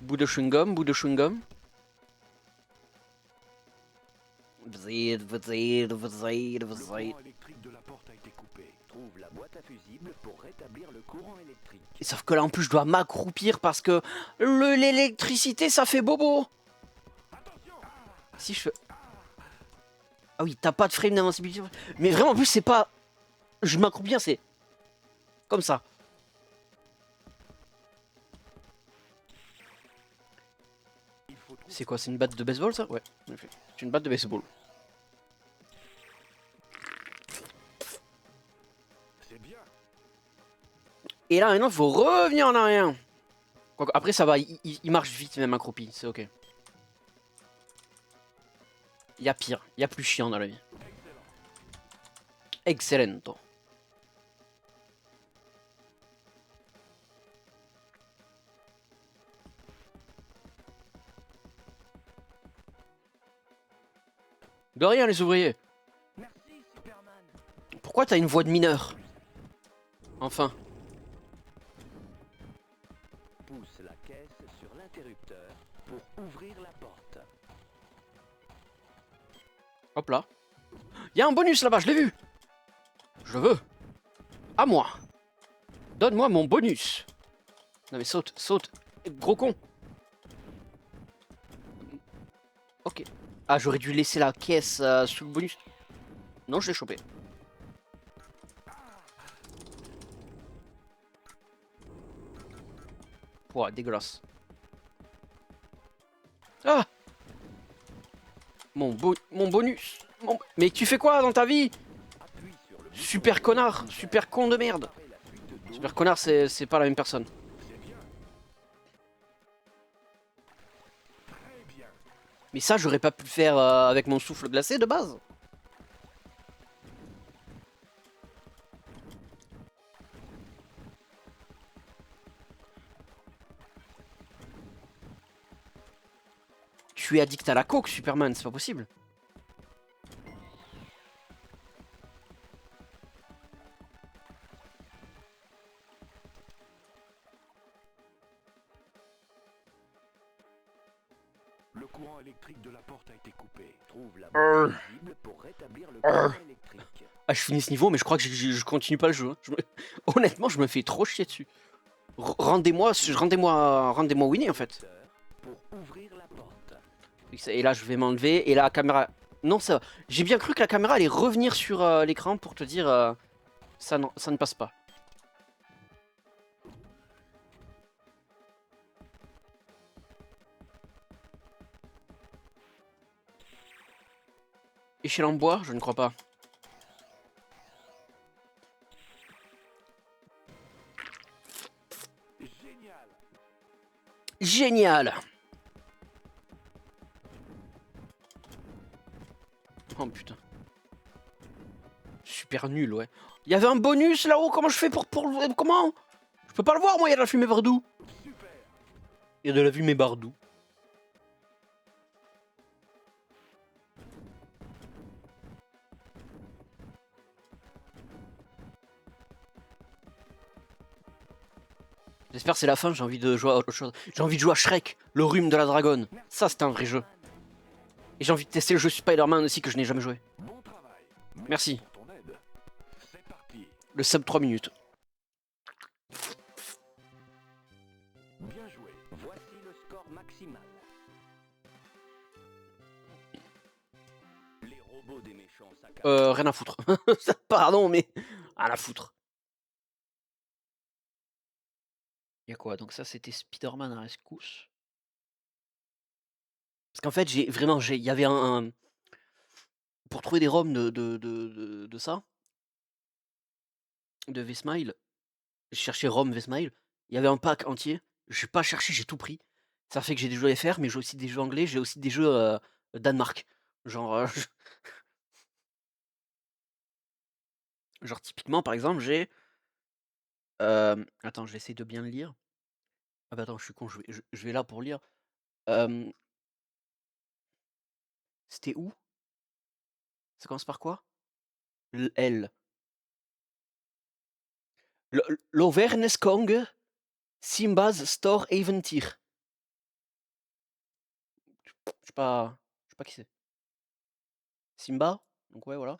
Bout de chewing-gum, bout de chewing-gum. Vzid, vzid, vzid, Le vzid. courant électrique de la porte a été coupé. Trouve la boîte à fusibles pour rétablir le courant électrique. Et sauf que là, en plus, je dois m'accroupir parce que l'électricité, ça fait bobo. Attention! Si je fais... Ah oui, t'as pas de frame d'invincibilité. Mais vraiment, en plus, c'est pas... Je m'accroupis bien, c'est... Comme ça. Il faut trouver... C'est quoi, c'est une batte de baseball, ça? Ouais, en effet. C'est une batte de baseball. C'est bien! Et là, maintenant, il faut revenir en arrière. Quoique, après, ça va, il marche vite, même accroupi, c'est ok. Il y a pire, il y a plus chiant dans la vie. Excellent! Excelente. De rien, les ouvriers. Merci, Superman. Pourquoi t'as une voix de mineur? Enfin. Pousse la caisse sur l'interrupteur pour ouvrir la porte. Hop là. Il y a un bonus là-bas, je l'ai vu. Je le veux. À moi. Donne-moi mon bonus. Non mais saute, saute. Gros con. Ok. Ah, j'aurais dû laisser la caisse sous le bonus. Non, je l'ai chopé. Ouah, dégueulasse. Ah, mon bonus. Mais tu fais quoi dans ta vie? Appuie sur le bouton Super connard. Super con de merde. pour préparer la fuite d'eau. Super connard, c'est pas la même personne. C'est bien. Très bien. Mais ça, j'aurais pas pu le faire avec mon souffle glacé de base. Tu es addict à la coke, Superman, c'est pas possible. Le courant électrique de la porte a été coupé. Trouve la boucle visible pour rétablir le courant électrique. Ah, je finis ce niveau, mais je crois que je continue pas le jeu. Hein. Honnêtement, je me fais trop chier dessus. Rendez-moi Winnie en fait. Pour ouvrir la porte. Et là, je vais m'enlever. Et la caméra. Non, ça. J'ai bien cru que la caméra allait revenir sur l'écran pour te dire ça, non, ça ne passe pas. Échelle en bois, je ne crois pas. Génial. Génial. Oh putain. Super nul, ouais. Il y avait un bonus là-haut, comment je fais pour comment? Je peux pas le voir, moi, il y a de la fumée bardou. Super. Il y a de la fumée bardou. J'espère que c'est la fin, j'ai envie de jouer à autre chose. J'ai envie de jouer à Shrek, le rhume de la dragonne. Ça, c'est un vrai jeu. Et j'ai envie de tester le jeu Spider-Man aussi que je n'ai jamais joué. Bon travail. Merci. Pour ton aide. C'est parti. Le sub 3 minutes. Bien joué. Voici le score maximal. Les robots des méchants s'accaparent. Rien à foutre. Pardon, mais rien à foutre. Y'a quoi? Donc ça, c'était Spider-Man à rescousse. Parce qu'en fait, il y avait pour trouver des ROM de ça, de V-Smile, j'ai cherché ROM V-Smile, il y avait un pack entier, j'ai pas cherché, j'ai tout pris. Ça fait que j'ai des jeux FR, mais j'ai aussi des jeux anglais, j'ai aussi des jeux Danemark. Genre, genre typiquement, par exemple, j'ai... attends, je vais essayer de bien le lire. Ah bah attends, je suis con, je vais là pour lire. C'était où? Ça commence par quoi? L. Loverneskong, Simba's Store Aventure. Je sais pas qui c'est. Simba? Donc ouais, voilà.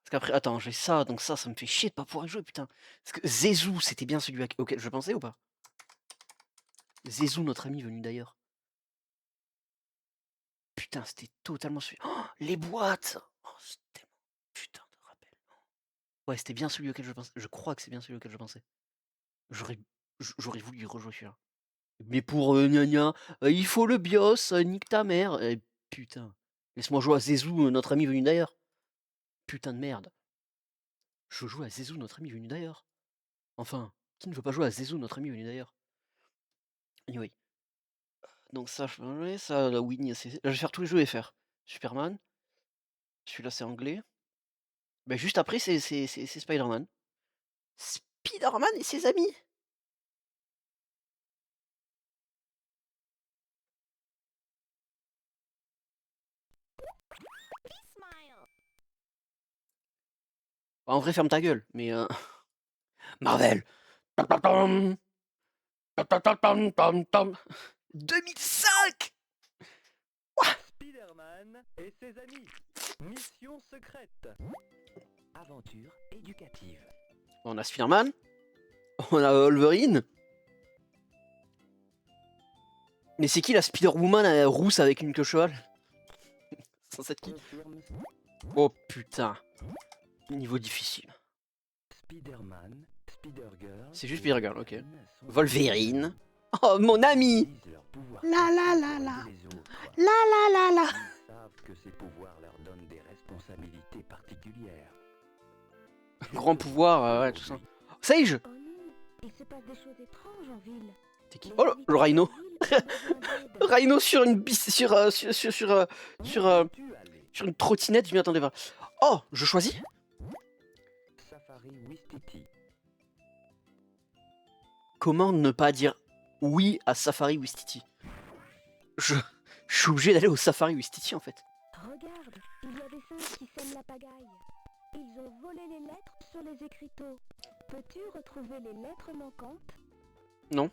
Parce qu'après, attends, j'ai ça, donc ça me fait chier de pas pouvoir y jouer, putain. Parce que Zezou, c'était bien celui auquel je pensais ou pas? Zezou, notre ami venu d'ailleurs. Putain, c'était totalement celui... Oh, les boîtes! Oh, c'était mon putain de rappel. Ouais, c'était bien celui auquel je pensais. Je crois que c'est bien celui auquel je pensais. J'aurais voulu y rejouer celui-là. Mais pour gna gna, il faut le BIOS, nique ta mère. Putain. Laisse-moi jouer à Zezou, notre ami venu d'ailleurs. Putain de merde. Je joue à Zezou, notre ami venu d'ailleurs. Enfin, qui ne veut pas jouer à Zezou, notre ami venu d'ailleurs? Anyway. Donc ça, je peux enlever. Ça, la Winnie, là, je vais faire tous les jeux FR. Superman. Celui-là, c'est anglais. Bah, juste après, c'est Spider-Man. Spider-Man et ses amis! En vrai, ferme ta gueule, mais Marvel! Tam, tam, tam. Tam, tam, tam, tam, tam, tam. 2005! Spider-Man et ses amis. Mission secrète. Aventure éducative. On a Spider-Man, on a Wolverine. Mais c'est qui la Spider-Woman rousse avec une queue cheval? C'est censé être qui? Confirme Oh putain. Niveau difficile. Spider-Man, Spider-Girl. C'est juste et Spider-Girl, ok. Wolverine sont Wolverine. Oh, mon ami! utilisent leur pouvoir La la pour la la. aider les autres. La la la la. Ils savent que ces pouvoirs leur donnent des responsabilités particulières. Grand pouvoir, ouais, tout ça. Sage! Oh non, il se passe des choses étranges en ville. T'es qui? Les Oh, le habitants Rhino. de la ville ont besoin d'aide. Rhino sur une bis... Tu allais. sur une trottinette, je m'y attendais pas. Oh, je choisis? Safari Wistiti. Comment ne pas dire oui à Safari Wistiti? Je suis obligé d'aller au Safari Wistiti en fait. Regarde, il y a des singes qui sèment la pagaille. Ils ont volé les lettres sur les écriteaux. Peux-tu retrouver les lettres manquantes? Non.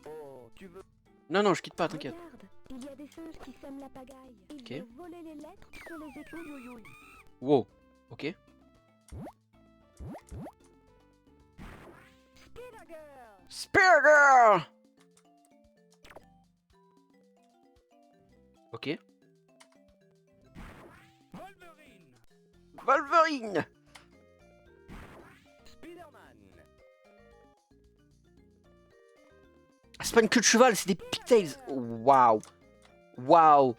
Oh, tu veux. Non, non, je quitte pas, t'inquiète. Regarde, il y a des singes qui sèment la pagaille. Ils Ok. ont volé les lettres sur les écriteaux. Wow. Ok. Spear Girl! Ok. Wolverine. Wolverine! Spider-Man. Ah, c'est pas une queue de cheval, c'est des pigtails. Waouh. Waouh.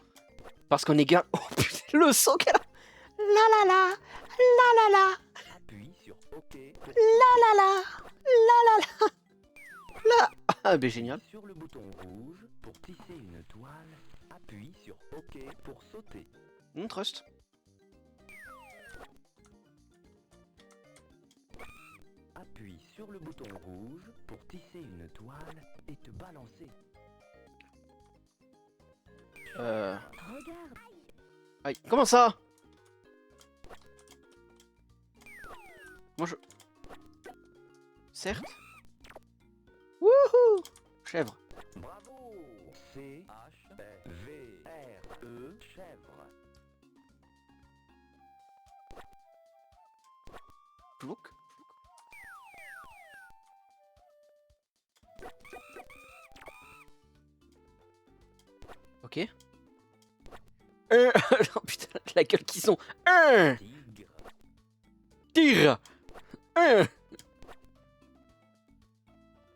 Parce qu'on est gars. Oh putain, le son qu'elle a. La la la. La la la. Appuie sur OK pour La la la. La la la. La. Ah, ben génial. Sur le bouton rouge pour tisser une toile. Appuie sur OK pour sauter. Trust. Appuie sur le bouton rouge pour tisser une toile et te balancer. Regarde, Aïe. Comment ça? Moi je. Certes. Wouhou! Chèvre. Bravo! C-H-V-R-E, chèvre. Plouc. Ok. Oh putain, la gueule qu'ils ont. Tigre. Tire.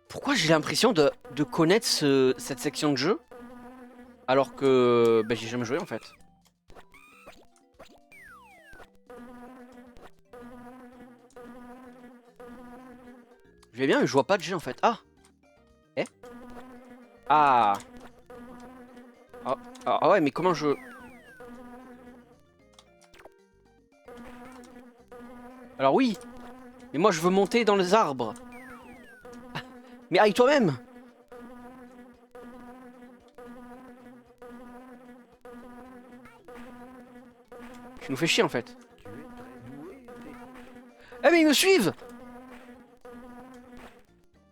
Pourquoi j'ai l'impression de connaître cette section de jeu alors que bah, j'ai jamais joué en fait. Je vais bien mais je vois pas de jeu en fait. Ah. Eh. Ah. Ah ouais mais comment je... Alors oui. Mais moi je veux monter dans les arbres. Mais aille toi-même. Tu nous fais chier en fait. Tu es très doué. Eh mais ils me suivent.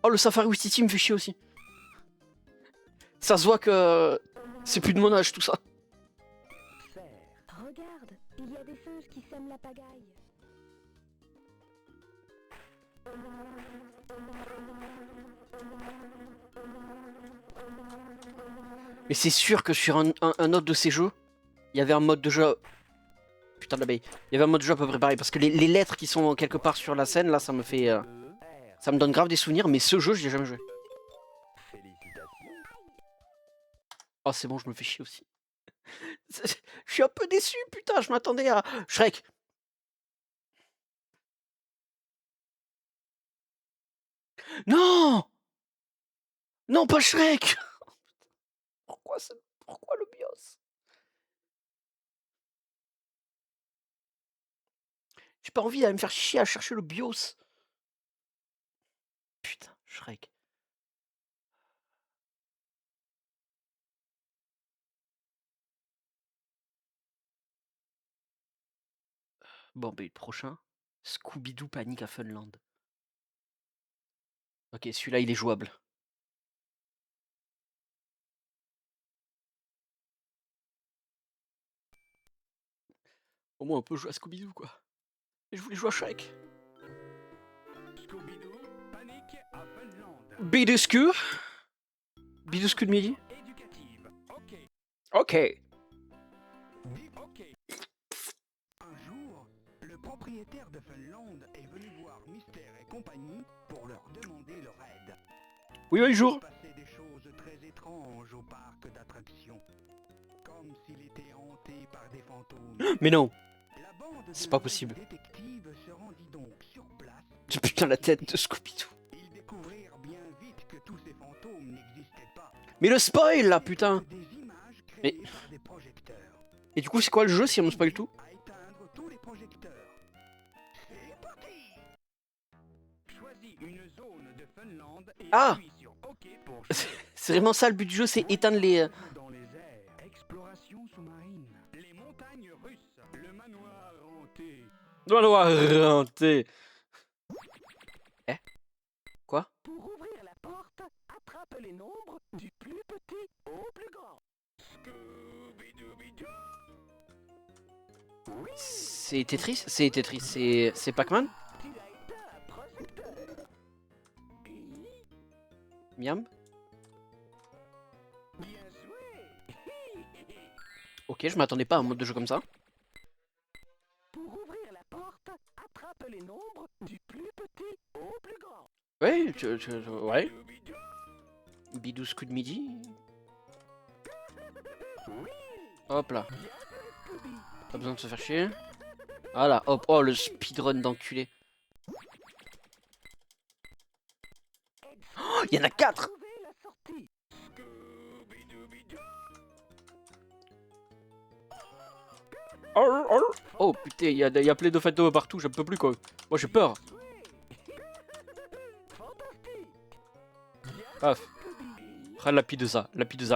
Oh le Safari Wistiti me fait chier aussi. Ça se voit que c'est plus de mon âge tout ça. Serre. regarde, il y a des singes qui sèment la pagaille. Mais c'est sûr que sur un autre de ces jeux, il y avait un mode de jeu... Putain de l'abeille. Il y avait un mode de jeu à peu près pareil. Parce que les lettres qui sont quelque part sur la scène, là, ça me fait... E-R. ça me donne grave des souvenirs, mais ce jeu, je l'ai jamais joué. Félicitations. Oh, c'est bon, je me fais chier aussi. Je suis un peu déçu, putain, je m'attendais à... Shrek. Non. Non, pas Shrek. Pourquoi le BIOS? pas envie d'aller me faire chier à chercher le BIOS. Putain, Shrek. Bon, bah, le prochain. Scooby-Doo Panic à Funland. Ok, celui-là, il est jouable. Au moins, on peut jouer à Scooby-Doo, quoi. Et je voulais jouer à Shrek. Scooby-Doo, panique à Funland. Biduscu. Biduscu de midi. Éducative. Ok. Ok. Ok. Un jour, le propriétaire de Funland est venu voir Mystère et compagnie pour leur demander leur aide. Oui, oui, jour. Il se passait des choses très étranges au parc d'attractions. Comme s'il était hanté par des fantômes. Mais non. La bande de C'est pas possible. détectives se rendit donc sur place. J'ai putain la tête de Scooby-Doo. Ils découvrirent bien vite que tous ces fantômes n'existaient pas. Mais le spoil, là, putain. Des images Mais- créées par des projecteurs. Et du coup, c'est quoi le jeu si on me spoil tout? À éteindre tous les projecteurs. C'est parti. Choisis une zone de Funland et Ah. appuie sur OK pour C'est vraiment ça le but du jeu, c'est éteindre les... dans les airs. Exploration sous-marine. Les montagnes russes. Le manoir hanté. hanté. Eh? Quoi? Pour ouvrir la porte, attrape les nombres du plus petit au plus grand. Scooby-Dooby-Doo. C'est Tetris? C'est Pac-Man? Tu as été un projecteur. Miam? Bien joué. Ok, je m'attendais pas à un mode de jeu comme ça. Pour ouvrir la porte, attrape les nombres du plus petit au plus grand. Ouais, ouais. Bidou coup de midi. Hop là. Pas besoin de se faire chier. Voilà, hop. Oh, le speedrun d'enculé. Oh, il y en a 4. Trouvez la sortie. Oh putain, il y a plein de fantômes partout, j'en peux plus quoi. Moi j'ai peur. Fantastique. Paf. Ah, lapide ça.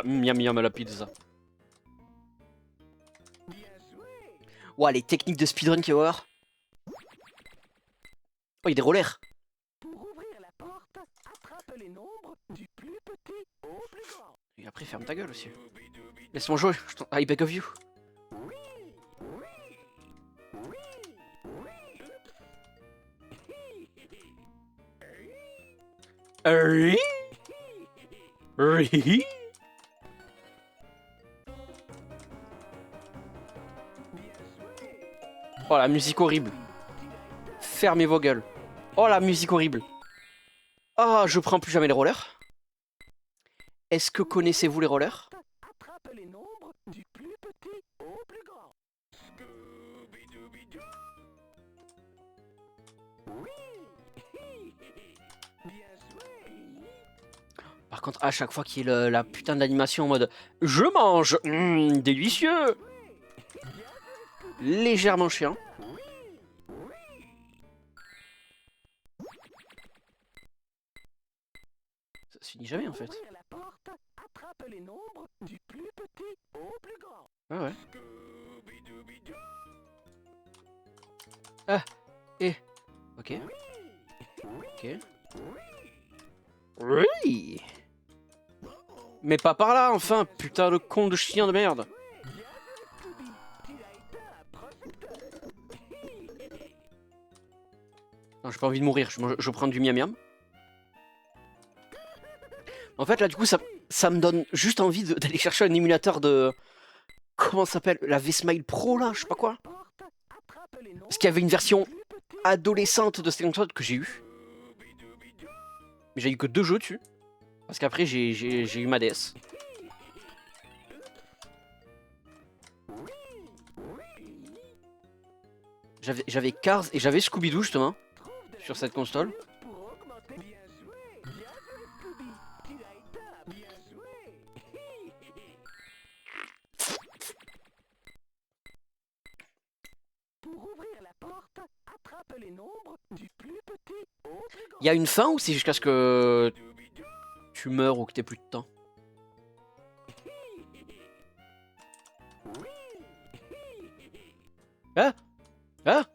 Miam miam lapide ça. Bien joué. Ouah, les techniques de speedrun qu'il va y avoir. Oh, il y a des rollers. Pour ouvrir la porte, attrape les nombres du plus petit au plus grand. Et après, ferme ta gueule aussi. Laisse-moi jouer. I beg of you. Oui, oui, oui, oui. Oui. Oui. Oh, la musique horrible. Fermez vos gueules. Oh, la musique horrible. Ah, je prends plus jamais les rollers. Est-ce que connaissez-vous les rollers? Attrape les nombres du plus petit au plus grand. Scooby-Dooby-Doo. Oui. Bien joué. Par contre, à chaque fois qu'il y ait la putain d'animation en mode je mange, délicieux, légèrement chiant. Ça se finit jamais en fait. Ouvrir la porte, attrape les nombres du plus petit au plus grand. Ouais, ouais. Scooby-Dooby-Doo. Ah, et. Ok. Ok. Oui. Mais pas par là, enfin, putain de con de chien de merde. Non, j'ai pas envie de mourir, je prends du miam miam. En fait, là, du coup, ça me donne juste envie d'aller chercher un émulateur de... Comment ça s'appelle? La V-Smile Pro, là, je sais pas quoi. Parce qu'il y avait une version adolescente de cette console que j'ai eu. Mais j'ai eu que 2 jeux dessus. Parce qu'après, j'ai eu ma DS. J'avais Cars et j'avais Scooby-Doo, justement, sur cette console. les nombres du plus petit au plus grand. Il y a une fin ou c'est jusqu'à ce que tu meurs ou que t'aies plus de temps? Hein? Hein?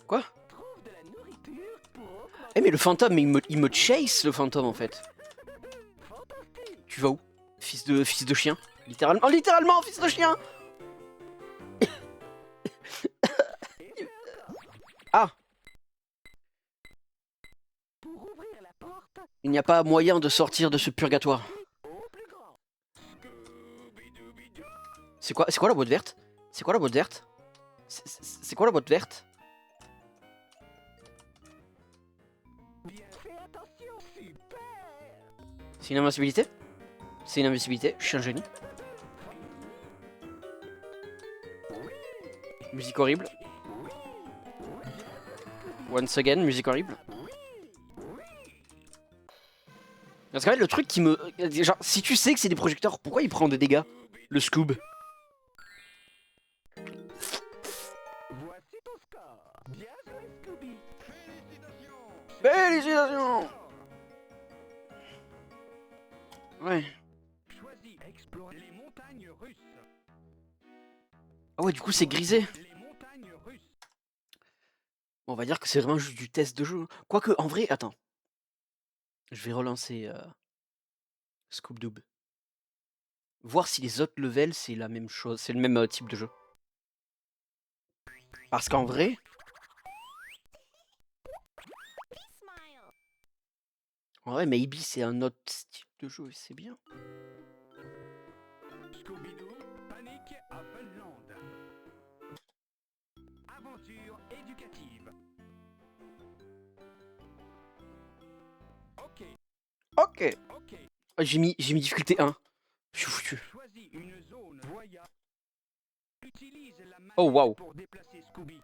Quoi? Trouve de la nourriture pour augmenter. Eh mais le fantôme, il me chase le fantôme en fait. Fantastique. Tu vas où? Fils de chien. Littéralement, littéralement, fils de chien. Ah, Pour ouvrir la porte il n'y a pas moyen de sortir de ce purgatoire. au plus grand. C'est quoi la boîte verte? C'est quoi la boîte verte? C'est quoi la boîte verte? Bien fait attention, super. C'est une invincibilité? C'est une invincibilité, je suis un génie. Musique horrible. Once again, musique horrible. Parce qu'en fait, le truc qui me... Genre, si tu sais que c'est des projecteurs, pourquoi il prend des dégâts? Le Scoob. Voici ton score. Bien joué, Scooby. Félicitations! Ouais. Choisis explorer les montagnes russes. Ah ouais, du coup, c'est grisé. Les montagnes russes. On va dire que c'est vraiment juste du test de jeu. Quoique, en vrai, attends. Je vais relancer Scoob-Doob. Voir si les autres levels, c'est la même chose. C'est le même type de jeu. Parce qu'en vrai... En vrai, Maybe, c'est un autre style de jeu et c'est bien. Scooby-Doo, panique à Funland. Aventure éducative. Ok, Ok. ok. Ah, j'ai mis difficulté 1. Je suis foutu. Choisis une zone voyage. Utilise la manette Oh, wow. pour déplacer Scooby.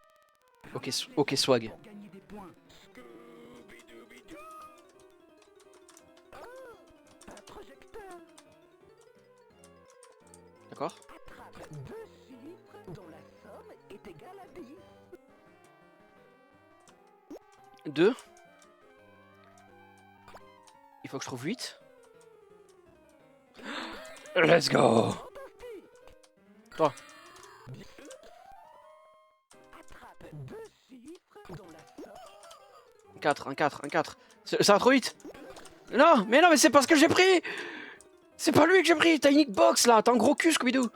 Ok, ok, swag. Pour gagner des points. Scooby-Dooby-Doo. Oh, un projecteur. D'accord. Attrape deux chiffres dont la somme est égale à 10. 2. Il faut que je trouve 8. Let's go. Fantastique. 3. Attrape deux chiffres dont la somme 4, un 4, un 4. Ça va trop vite. Non, mais c'est pas ce que j'ai pris. C'est pas lui que j'ai pris. T'as une hitbox là. T'as un gros cul, Scooby-Doo.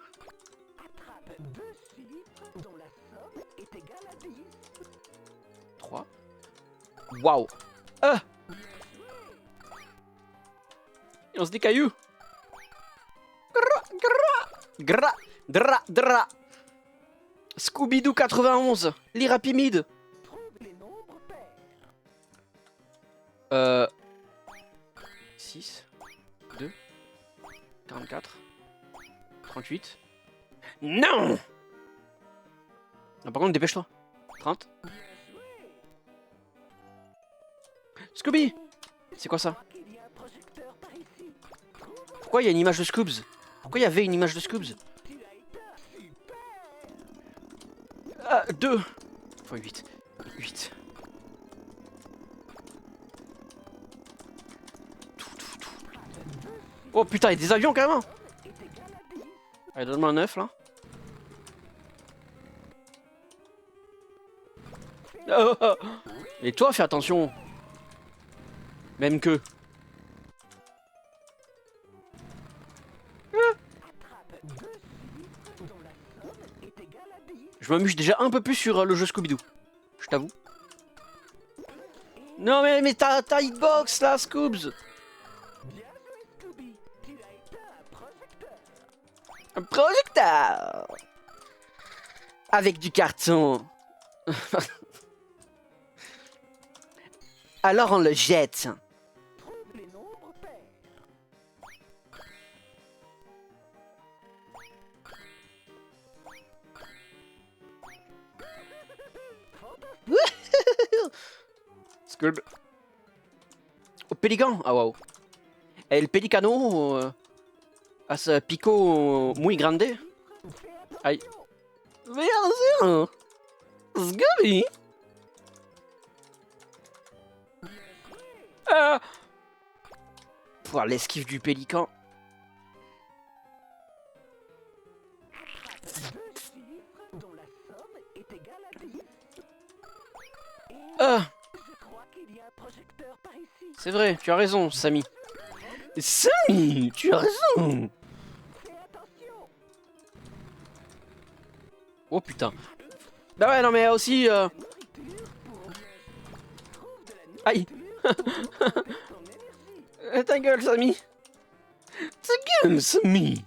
attrape deux chiffres dont la somme est égale à 10. 3. Waouh. Et on se dit caillou. Dra. Scooby-Doo 91. L'Irapimide. Trouve les nombres pairs. 6. 2. 44. 38. Non. Ah, par contre, dépêche-toi. 30. Bien joué. Scooby. C'est quoi ça? Je crois qu'il y a un projecteur par ici. Trouve Pourquoi il y a une image de Scoobs? Pourquoi il y avait une image de Scoobs? tu as été super. 2 x 8. 8. Oh putain, il y a des avions carrément. Est égale à 10. Allez, donne-moi un 9 là. Oh. Et toi, fais attention. Même que. Attrape deux chiffres dont la somme est égale à 10. Je m'amuse déjà un peu plus sur le jeu Scooby-Doo. Je t'avoue. Non mais t'as hitbox là, Scoobs. Bien joué, Scooby. Tu as été un projecteur. Un projecteur. Avec du carton. Alors on le jette. Trouve les nombres pairs. Scoob. Au pélican. Ah waouh. El pelicano a ce pico muy grande. Fais attention. Aïe. Bien sûr. Scooby. Pouah, l'esquive du pélican. Deux chiffres dont la somme est égale à 10. Et Ah, je crois qu'il y a un projecteur par ici. c'est vrai, tu as raison, Samy. Samy, tu as raison. Fais attention. Oh putain. Bah ouais, non mais aussi... Aïe. Ta gueule, Samy. Ta gueule, Samy.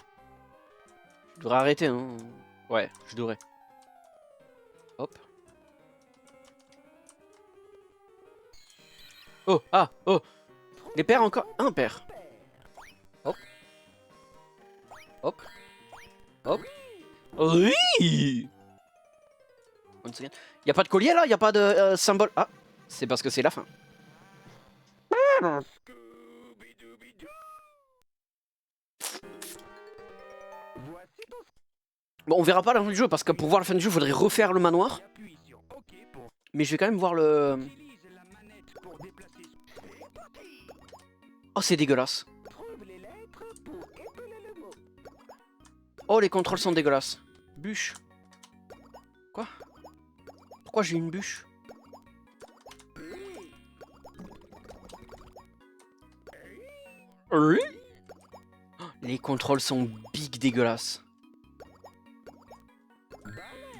Je devrais arrêter, hein. Ouais, je devrais. Hop. Oh, ah, oh. Les paires encore. Un paire. Hop. Hop. Hop. Oui. One second. Y a pas de collier là? Y a pas de symbole? Ah, c'est parce que c'est la fin. Voici ton Bon, on verra pas la fin du jeu parce que pour voir la fin du jeu, faudrait refaire le manoir. appuie sur OK pour Mais je vais quand même voir le. utilise la manette pour déplacer. C'est parti. Oh, c'est dégueulasse. Trouve les lettres pour épeler le mot. Oh, les contrôles sont dégueulasses. Bûche. Quoi? Pourquoi j'ai une bûche? Oui. Oh, les contrôles sont big dégueulasses.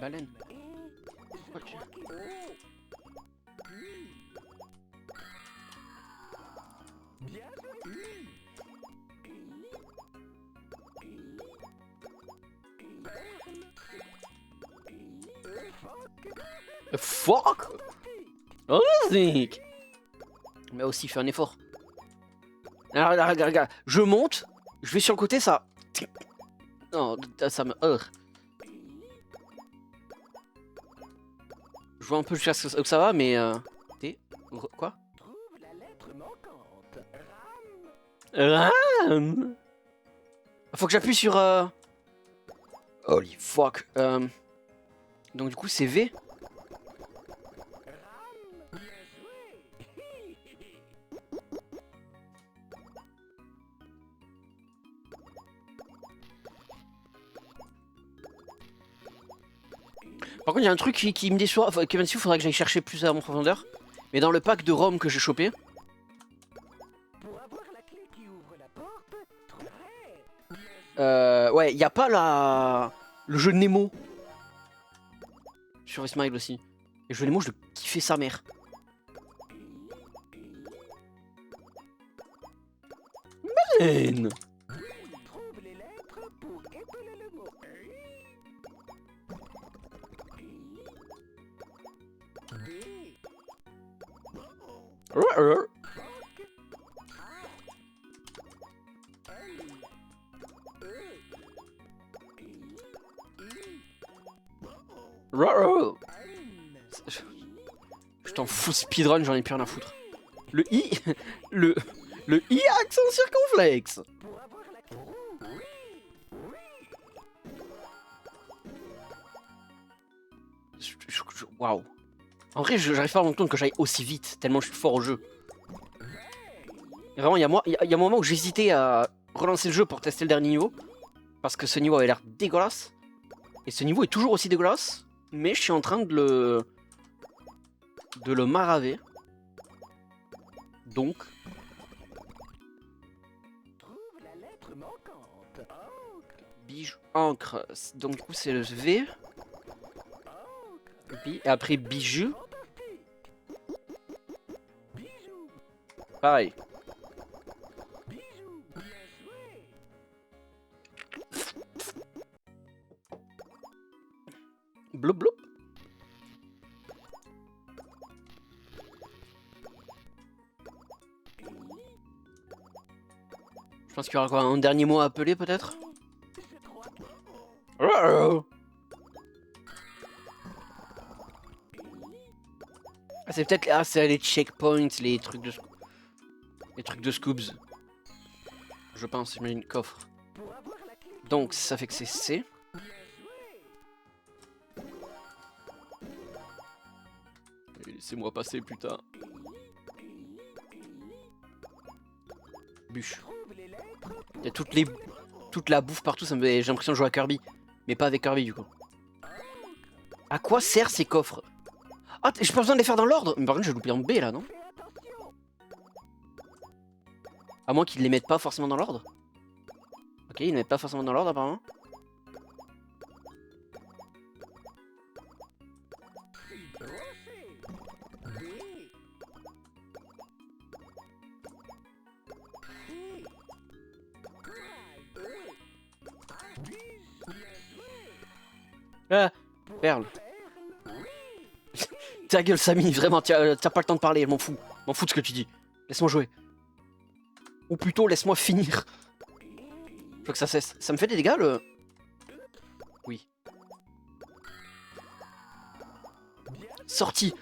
Baleine. Pourquoi tu- Bien Fuck! Oh, Zik! Mais aussi, fais un effort. Alors, regarde, je monte, je vais sur le côté, ça. Non, ça me heurte. Je vois un peu jusqu'à où ça va, mais. Quoi? Trouve la lettre manquante. Ram. Faut que j'appuie sur. Holy fuck. Donc, du coup, c'est V. Bien joué. Par contre, il y a un truc qui me déçoit. Enfin, qui me déçoit, il faudrait que j'aille chercher plus à mon profondeur. Mais dans le pack de Rome que j'ai chopé, Pour avoir la clé qui ouvre la porte, trouverai. ouais, il n'y a pas le jeu Nemo. Sur Smile aussi. Et le jeu Nemo, je le kiffais sa mère. Man. Trouve les lettres pour épeler le mot. D. Je t'en fous, speedrun, j'en ai plus rien à foutre. Le I. Le I accent circonflexe. Pour avoir la clé. Waouh. En vrai, j'arrive pas à me rendre compte que j'aille aussi vite, tellement je suis fort au jeu. Et vraiment, il y a un moment où j'hésitais à relancer le jeu pour tester le dernier niveau. Parce que ce niveau avait l'air dégueulasse. Et ce niveau est toujours aussi dégueulasse. Mais je suis en train de le maraver. Donc. Trouve la lettre manquante. Encre. Bijou, encre. Donc du coup c'est le V. Et après bijou. Fantastique. Bijou. Pareil. Bijou. Bien joué. Bloup bloup. Je pense qu'il y aura quoi, un dernier mot à appeler peut-être. Je crois que Ah, c'est peut-être c'est les checkpoints, les trucs de Scoobs. Je pense, j'imagine coffre. pour avoir la clé. Donc ça fait que c'est C. Bien joué. Laissez-moi passer putain. Bûche. Trouve Il y a toute la bouffe partout, j'ai l'impression de jouer à Kirby. Mais pas avec Kirby du coup. À quoi servent ces coffres? Ah, j'ai pas besoin de les faire dans l'ordre. Mais par contre, j'ai loupé en B là, non? À moins qu'ils les mettent pas forcément dans l'ordre. Ok, ils les mettent pas forcément dans l'ordre apparemment. Ah, perle. Ta gueule, Samy, vraiment, t'as pas le temps de parler, je m'en fous. M'en fous de ce que tu dis. Laisse-moi jouer. Ou plutôt, laisse-moi finir. Faut que ça cesse. Ça me fait des dégâts, le... Oui. Sorti.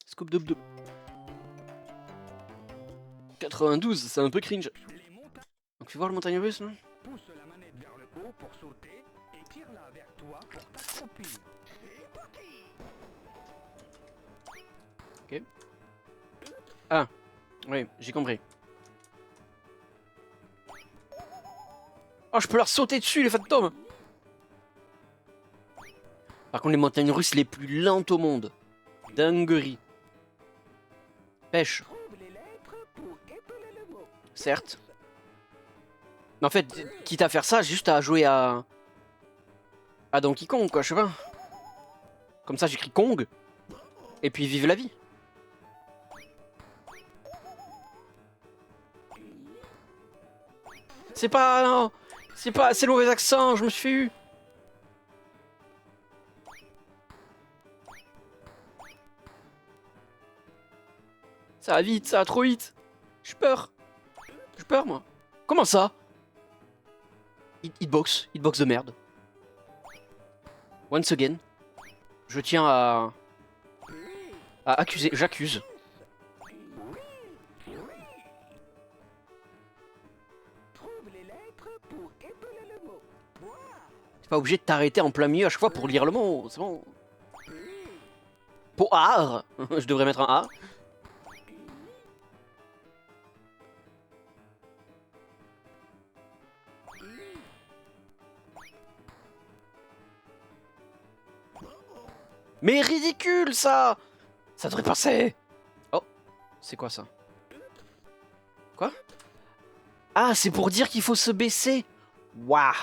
Scoop dub dub. 92, c'est un peu cringe. Donc fais voir le montagne russe, non? Pousse la manette vers le haut pour sauter et tire-la vers toi pour t'accroupir. Ok. Ah, oui, j'ai compris. Oh, je peux leur sauter dessus, les fantômes. Par contre, les montagnes russes les plus lentes au monde. Dinguerie. Pêche. Certes. Mais en fait, quitte à faire ça, j'ai juste à jouer à Donkey Kong, quoi, je sais pas. Comme ça, j'écris Kong. Et puis, vive la vie. C'est pas... Non. C'est pas... C'est le mauvais accent, je me suis fait eu. Ça va vite, ça va trop vite. J'ai peur. J'ai peur, moi. Comment ça? Hitbox de merde. Once again. Je tiens à accuser. J'accuse. T'es pas obligé de t'arrêter en plein milieu à chaque fois pour lire le mot. C'est bon. Poire. Je devrais mettre un A. Mais ridicule ça! Ça devrait passer! Oh, c'est quoi ça? Quoi? Ah, c'est pour dire qu'il faut se baisser! Waouh!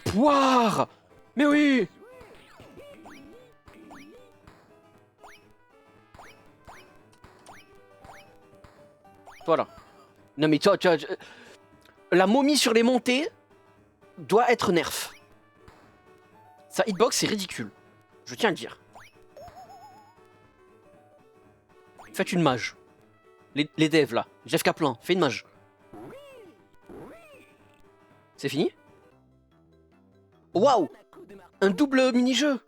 Poire! Mais oui! Voilà. Non mais toi, la momie sur les montées doit être nerf. Sa hitbox c'est ridicule. Je tiens à le dire. Faites une mage. Les devs là. Jeff Kaplan, fais une mage. C'est fini? Waouh! Un double mini-jeu!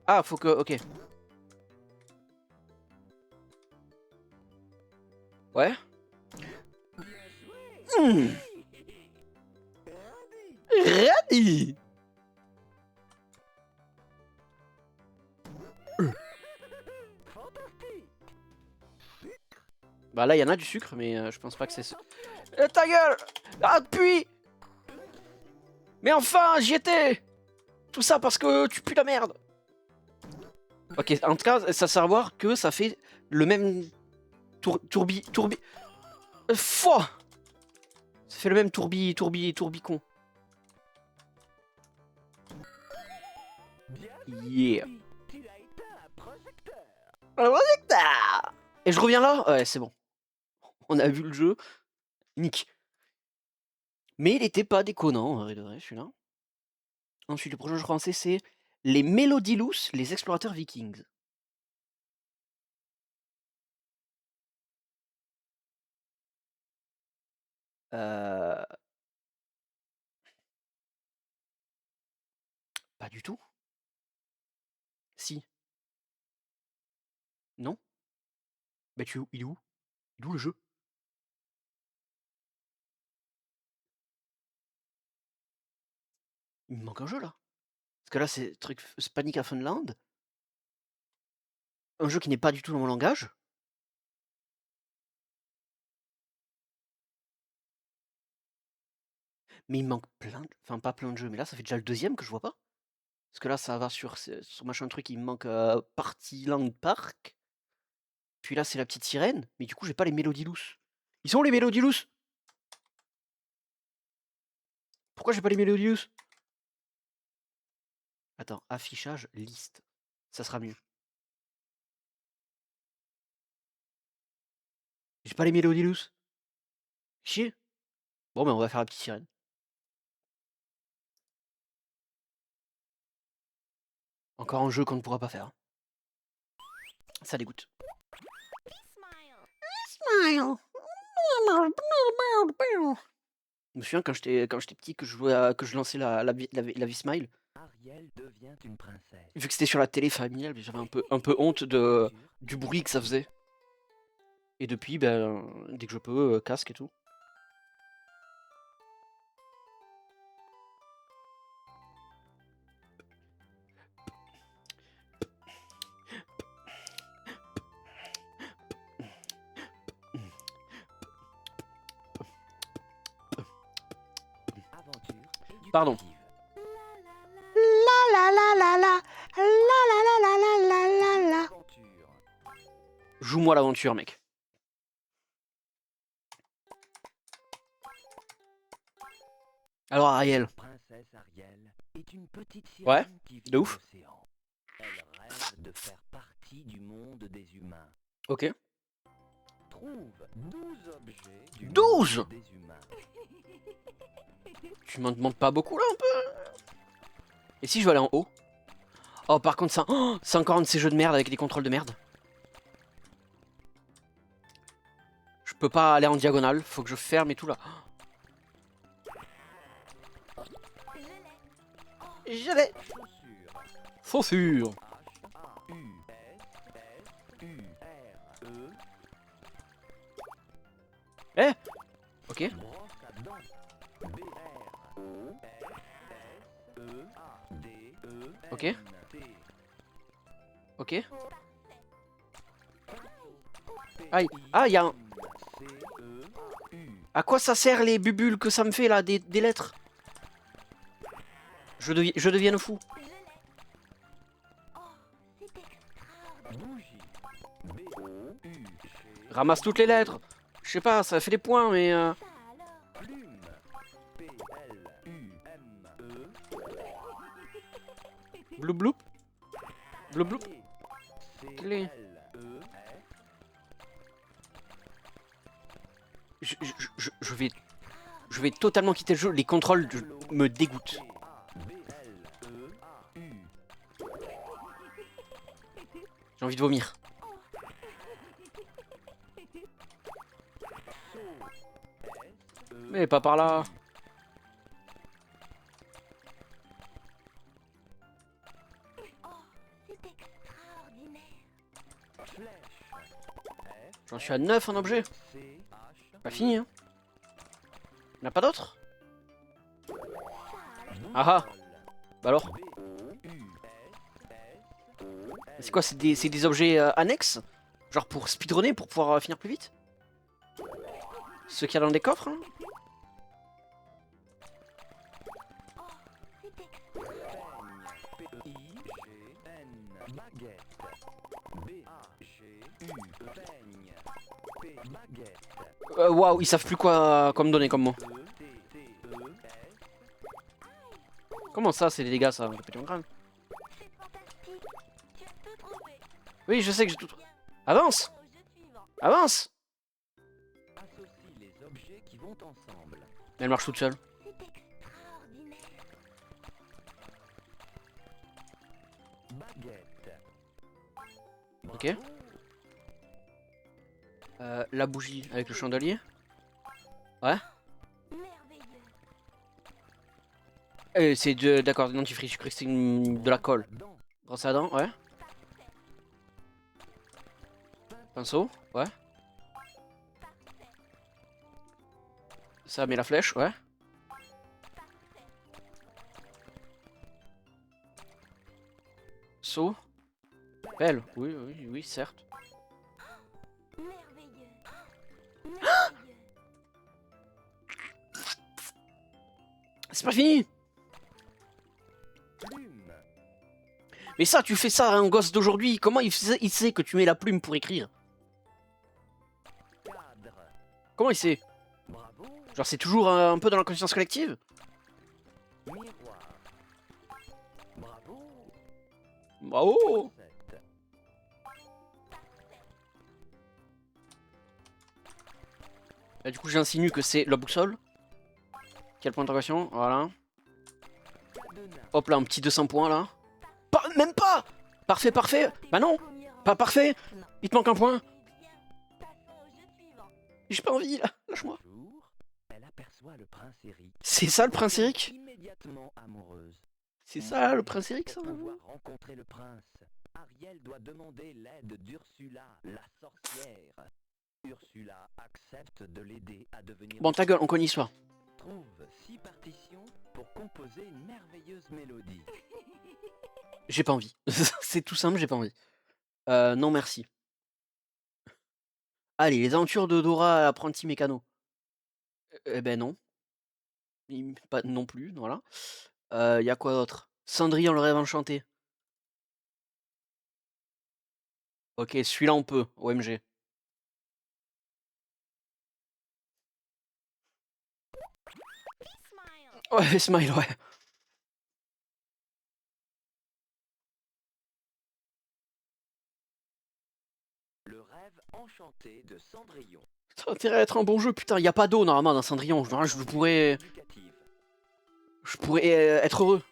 Ah, faut que... Ok. Ouais. Ready. Bah là, il y en a du sucre, mais je pense pas que c'est... ta gueule! Ah, depuis! Mais enfin, j'y étais! Tout ça parce que tu pues la merde! Ok, en tout cas, ça savoir que ça fait le même... tourbi... Foi! Ça fait le même tourbicon. Yeah! Un projecteur! Et je reviens là? Ouais, c'est bon. On a vu le jeu. Nick. Mais il était pas déconnant, en vrai de vrai, celui-là. Ensuite, le prochain jeu français, c'est les Melodilus, les explorateurs vikings. Pas du tout. Si. Non? Bah tu il est où? Il est où le jeu? Il me manque un jeu là. Parce que là c'est truc Spanica Funland. Un jeu qui n'est pas du tout dans mon langage. Mais il me manque plein de... Enfin pas plein de jeux, mais là ça fait déjà le deuxième que je vois pas. Parce que là ça va sur machin truc, il me manque Partyland Park. Puis là c'est la petite sirène. Mais du coup j'ai pas les mélodies douces. Ils sont où les mélodies douces? Pourquoi j'ai pas les mélodies douces? Attends, affichage, liste. Ça sera mieux. J'ai pas les mélodies douces. Chier. Bon, ben on va faire la petite sirène. Encore un jeu qu'on ne pourra pas faire. Ça dégoûte. Smile. Je me souviens quand j'étais petit que je jouais que je lançais la vie Smile. Ariel devient une princesse. Vu que c'était sur la télé familiale, j'avais un peu honte du bruit que ça faisait. Et depuis, ben, dès que je peux, casque et tout. Aventure éducative. Pardon. Aventure. Joue-moi l'aventure, mec. Alors, Ariel. Princesse Ariel est une petite Ouais, sirène qui vit de ouf. dans l'océan. Elle rêve de faire partie du monde des humains. Ok. Trouve 12 objets du 12 monde des humains. Tu m'en demandes pas beaucoup là un peu? Et si je veux aller en haut? Oh par contre c'est encore un de ces jeux de merde avec des contrôles de merde. Je peux pas aller en diagonale, faut que je ferme et tout là. Je l'ai. Chaussures. Chaussure. H-A-U-S-S-U-R-E. Eh. Ok. Brosse à dents. B-R-O-S-S-E-A-D-E-N-T. Ok. Ok. Aïe. Ah, y a un... C-E-U. À quoi ça sert les bubules que ça me fait là, des lettres? Je deviens fou. Bougie. B-O-U-G. Ramasse toutes les lettres. Je sais pas, ça fait des points mais... Plume. P-L-U-M-E. Bloup bloup. Bloup bloup. Clé. C-L-E-S. Je vais totalement quitter le jeu. Les contrôles me dégoûtent. B-L-E-A-U. J'ai envie de vomir. Mais pas par là. J'en suis à 9 en objet. Pas fini, hein. Y'en a pas d'autres? Ah ah. Bah alors. C'est quoi? C'est des objets annexes? Genre pour speedrunner, pour pouvoir finir plus vite? Ceux qu'il y a dans des coffres, hein? Waouh, ils savent plus quoi comme donner comme mot. Comment ça, c'est des dégâts ça? Péter mon crâne. Oui, je sais que j'ai tout. Avance! Avance! Associe les objets qui vont ensemble. Elle marche toute seule. Baguette. Ok. La bougie avec le chandelier. Ouais. C'est d'accord, de dentifrice. Je crois que c'est de la colle. Brosse à dents, ouais. Pinceau, ouais. Ça met la flèche, ouais. Saut. Pelle, oui, oui, oui, certes. Merveilleux. Merveilleux. C'est pas fini. Plume. Mais ça, tu fais ça à un gosse d'aujourd'hui. Comment il sait que tu mets la plume pour écrire? Cadre. Comment il sait? Bravo. Genre c'est toujours un peu dans la conscience collective? Miroir. Bravo. Bravo. Recette. Là, du coup j'insinue que c'est la boussole. Quel point d'interrogation? Voilà. Cadenas. Hop là, un petit 200 points là. Même pas. Parfait, parfait. Bah non, pas parfait. Il te manque un point. Eh bien, passons au jeu suivant. J'ai pas envie là, lâche-moi. Un jour, elle aperçoit le prince Eric. C'est ça le prince Eric? Immédiatement amoureuse. C'est ça le prince Eric ça? Pour pouvoir rencontrer le prince, Ariel doit demander l'aide d'Ursula, la sorcière. Ursula accepte de l'aider à devenir... Bon ta gueule, on connaît l'histoire. Trouve 6 partitions pour composer une merveilleuse mélodie. J'ai pas envie. C'est tout simple, j'ai pas envie. Non merci. Allez, les aventures de Dora, apprenti mécano. Eh ben non. Pas non plus, voilà. Y a quoi d'autre? Cendrillon le rêve enchanté. Ok, celui-là on peut, OMG. Smile. Ouais, Smile, ouais. Le rêve enchanté de Cendrillon. Ça a intérêt à être un bon jeu, putain, y a pas d'eau normalement dans Cendrillon. Je pourrais Éducative. être heureux.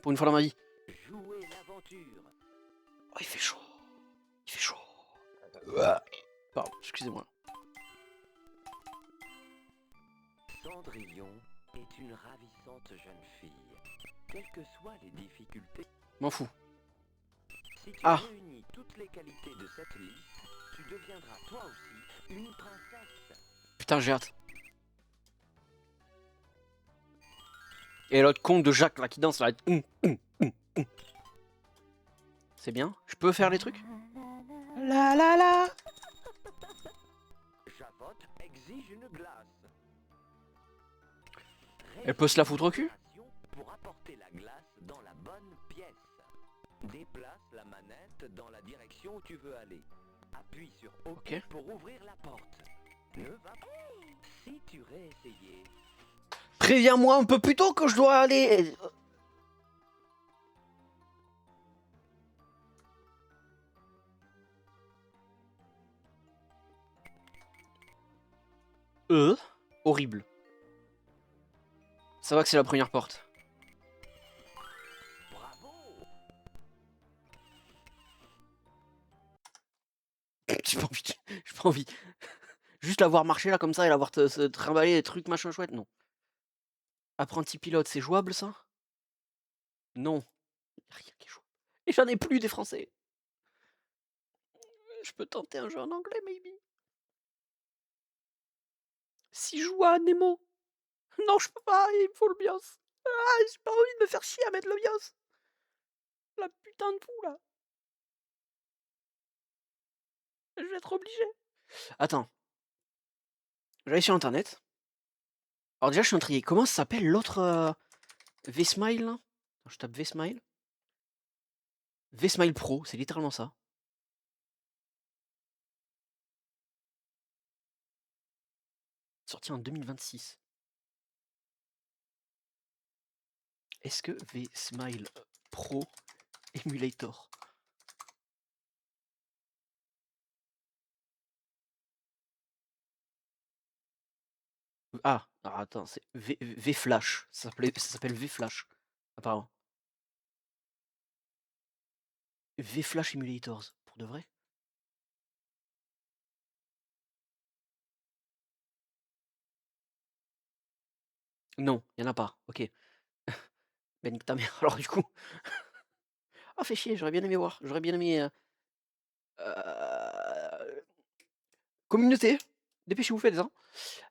Pour une fois dans ma vie. Jouer l'aventure. Oh, il fait chaud. Il fait chaud. Pardon, excusez-moi. Cendrillon est une ravissante jeune fille. Quelles que soient les difficultés, M'en fous. si tu Ah. réunis toutes les qualités de cette liste, tu deviendras toi aussi une princesse. Putain, j'ai hâte. Et l'autre con de Jacques là qui danse là. C'est bien. Je peux faire les trucs? La la la. Javotte exige une glace. Elle peut se la foutre au cul? Pour apporter la glace dans la bonne pièce. Déplace la manette dans la direction où tu veux aller. Appuie sur OK Ok. pour ouvrir la porte. Ne va pas. Si tu réessayais, Préviens-moi un peu plus tôt que je dois aller. Horrible. Ça va que c'est la première porte. bravo. J'ai pas envie. J'ai pas envie. Juste la voir marcher là comme ça et la voir se trimballer des trucs machin chouette, non. Apprenti pilote, c'est jouable ça? Non. Y a rien qui est jouable. Et j'en ai plus des français. Je peux tenter un jeu en anglais, maybe. Si je joue à Nemo. Non, je peux pas, il me faut le BIOS. Ah, j'ai pas envie de me faire chier à mettre le BIOS. La putain de fou là. Je vais être obligé. Attends. J'allais sur internet. Alors déjà, je suis intrigué. Comment ça s'appelle l'autre V-Smile là? Je tape V-Smile. V-Smile Pro, c'est littéralement ça. Sorti en 2026. Est-ce que V-Smile Pro Emulator? Ah, alors attends, c'est V-Flash. Ça s'appelle V-Flash, apparemment. V-Flash Emulators, pour de vrai? Non, y en a pas, ok. Ben nique ta mère, alors du coup. Ah, fait chier, j'aurais bien aimé voir. J'aurais bien aimé. Communauté, dépêchez-vous, faites-en.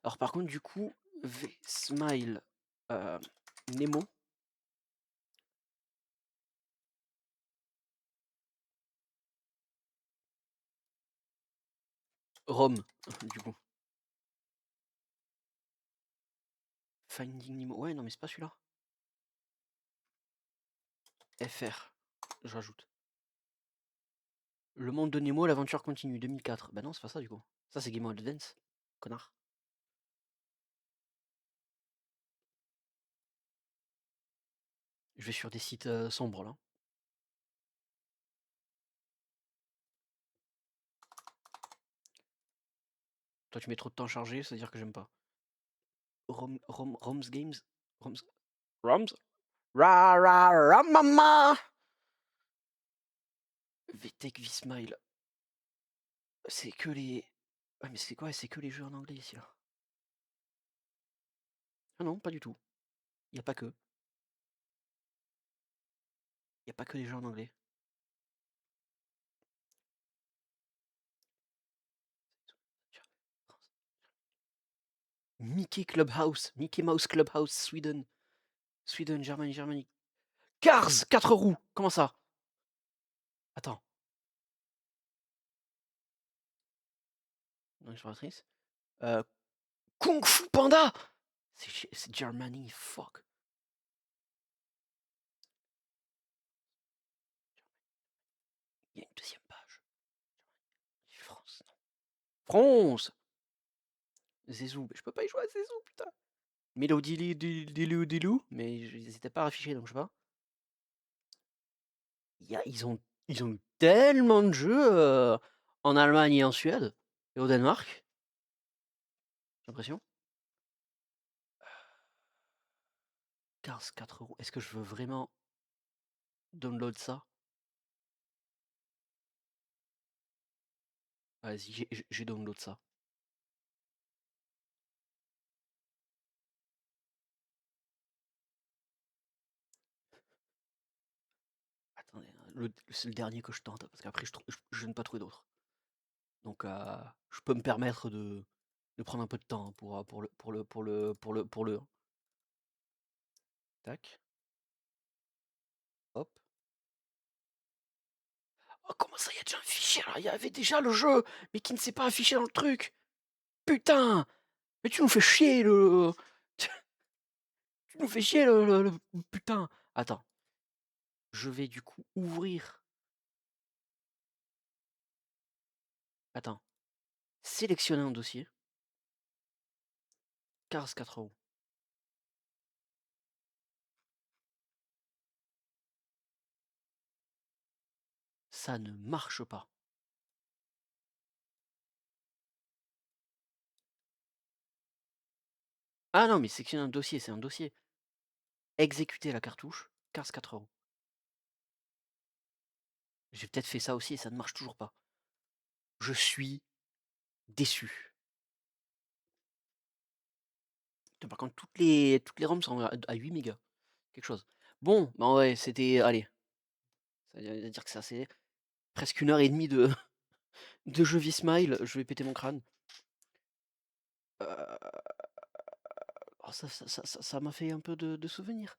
Alors par contre, du coup, V-Smile, Nemo. Rome, du coup. Finding Nemo. Ouais, non, mais c'est pas celui-là. FR, je rajoute. Le monde de Nemo, l'aventure continue, 2004. Bah non, c'est pas ça, du coup. Ça, c'est Game of Advance, connard. Je vais sur des sites sombres, là. Toi, tu mets trop de temps à charger, c'est-à-dire que j'aime pas. Roms Games Roms Ra ra ra mama VTech V-Smile. C'est que les... Ah mais c'est quoi? C'est que les jeux en anglais ici, là. Ah non, pas du tout. Y a pas que. Y a pas que les jeux en anglais. Mickey Clubhouse. Mickey Mouse Clubhouse, Sweden. Sweden, Germany. Cars 4 roues. Comment ça? Attends. Non, exploratrice. Kung Fu Panda. C'est Germany, fuck. Il y a une deuxième page. France, non. France. Zezou. Mais je peux pas y jouer à Zezou, putain. Mélodie Dilou, mais ils étaient pas affichés, donc je sais pas. Ils ont eu tellement de jeux en Allemagne et en Suède, et au Danemark. J'ai l'impression. Cars 4 euros. Est-ce que je veux vraiment download ça? Vas-y, j'ai download ça. Attendez, c'est le dernier que je tente, parce qu'après je ne pas trouver d'autres. Donc je peux me permettre de prendre un peu de temps pour le. Tac. Hop. Oh, comment ça, il y a déjà un fichier là? Il y avait déjà le jeu, mais qui ne s'est pas affiché dans le truc. Putain! Mais tu nous fais chier le. Tu nous fais chier le putain! Attends. Je vais du coup ouvrir. Attends. Sélectionner un dossier. Cars 4 euros. Ça ne marche pas. Ah non, mais sélectionner un dossier, c'est un dossier. Exécuter la cartouche. Cars 4 euros. J'ai peut-être fait ça aussi et ça ne marche toujours pas. Je suis déçu. Putain, par contre, toutes les ROM sont à 8 mégas. Quelque chose. Bon, bah ouais, c'était. Allez. Ça veut dire que ça, c'est presque 1 heure et demie de jeu V-Smile. Je vais péter mon crâne. Oh, ça m'a fait un peu de souvenirs.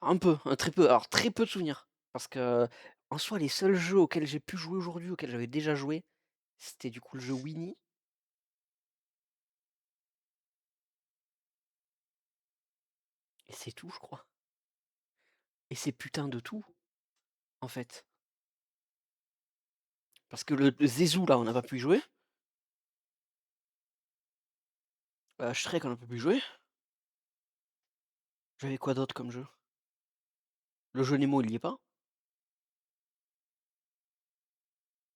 Un peu, très peu. Alors, très peu de souvenirs. Parce que, en soi, les seuls jeux auxquels j'ai pu jouer aujourd'hui, auxquels j'avais déjà joué, c'était du coup le jeu Winnie. Et c'est tout, je crois. Et c'est putain de tout, en fait. Parce que le Zezou, là, on n'a pas pu y jouer. Shrek, on n'a pas pu y jouer. J'avais quoi d'autre comme jeu? Le jeu Nemo, il y est pas.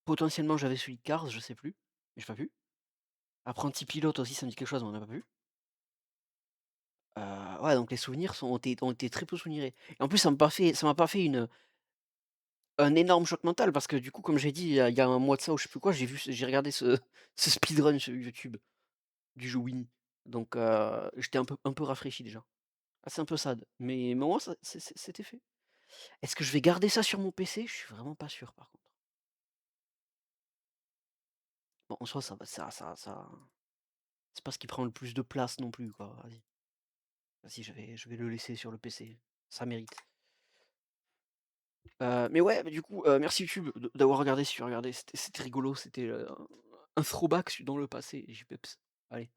Potentiellement, j'avais celui de Cars, je sais plus. Mais j'ai pas pu. Apprenti pilote aussi, ça me dit quelque chose, mais on n'a pas pu. Ouais, donc les souvenirs ont été très peu souvenirs. Et en plus, ça m'a pas fait un énorme choc mental parce que du coup, comme j'ai dit, il y a un mois de ça ou je sais plus quoi, j'ai regardé ce speedrun sur YouTube du jeu Winnie. Donc j'étais un peu rafraîchi déjà. Ah, c'est un peu sad, mais moi c'était fait. Est-ce que je vais garder ça sur mon PC? Je suis vraiment pas sûr par contre. Bon, en soi, c'est pas ce qui prend le plus de place non plus, quoi. Vas-y. Vas-y, je vais le laisser sur le PC. Ça mérite. Mais ouais, du coup, merci YouTube d'avoir regardé si tu as regardé. C'était rigolo, c'était, un throwback dans le passé, JPEPS. Allez.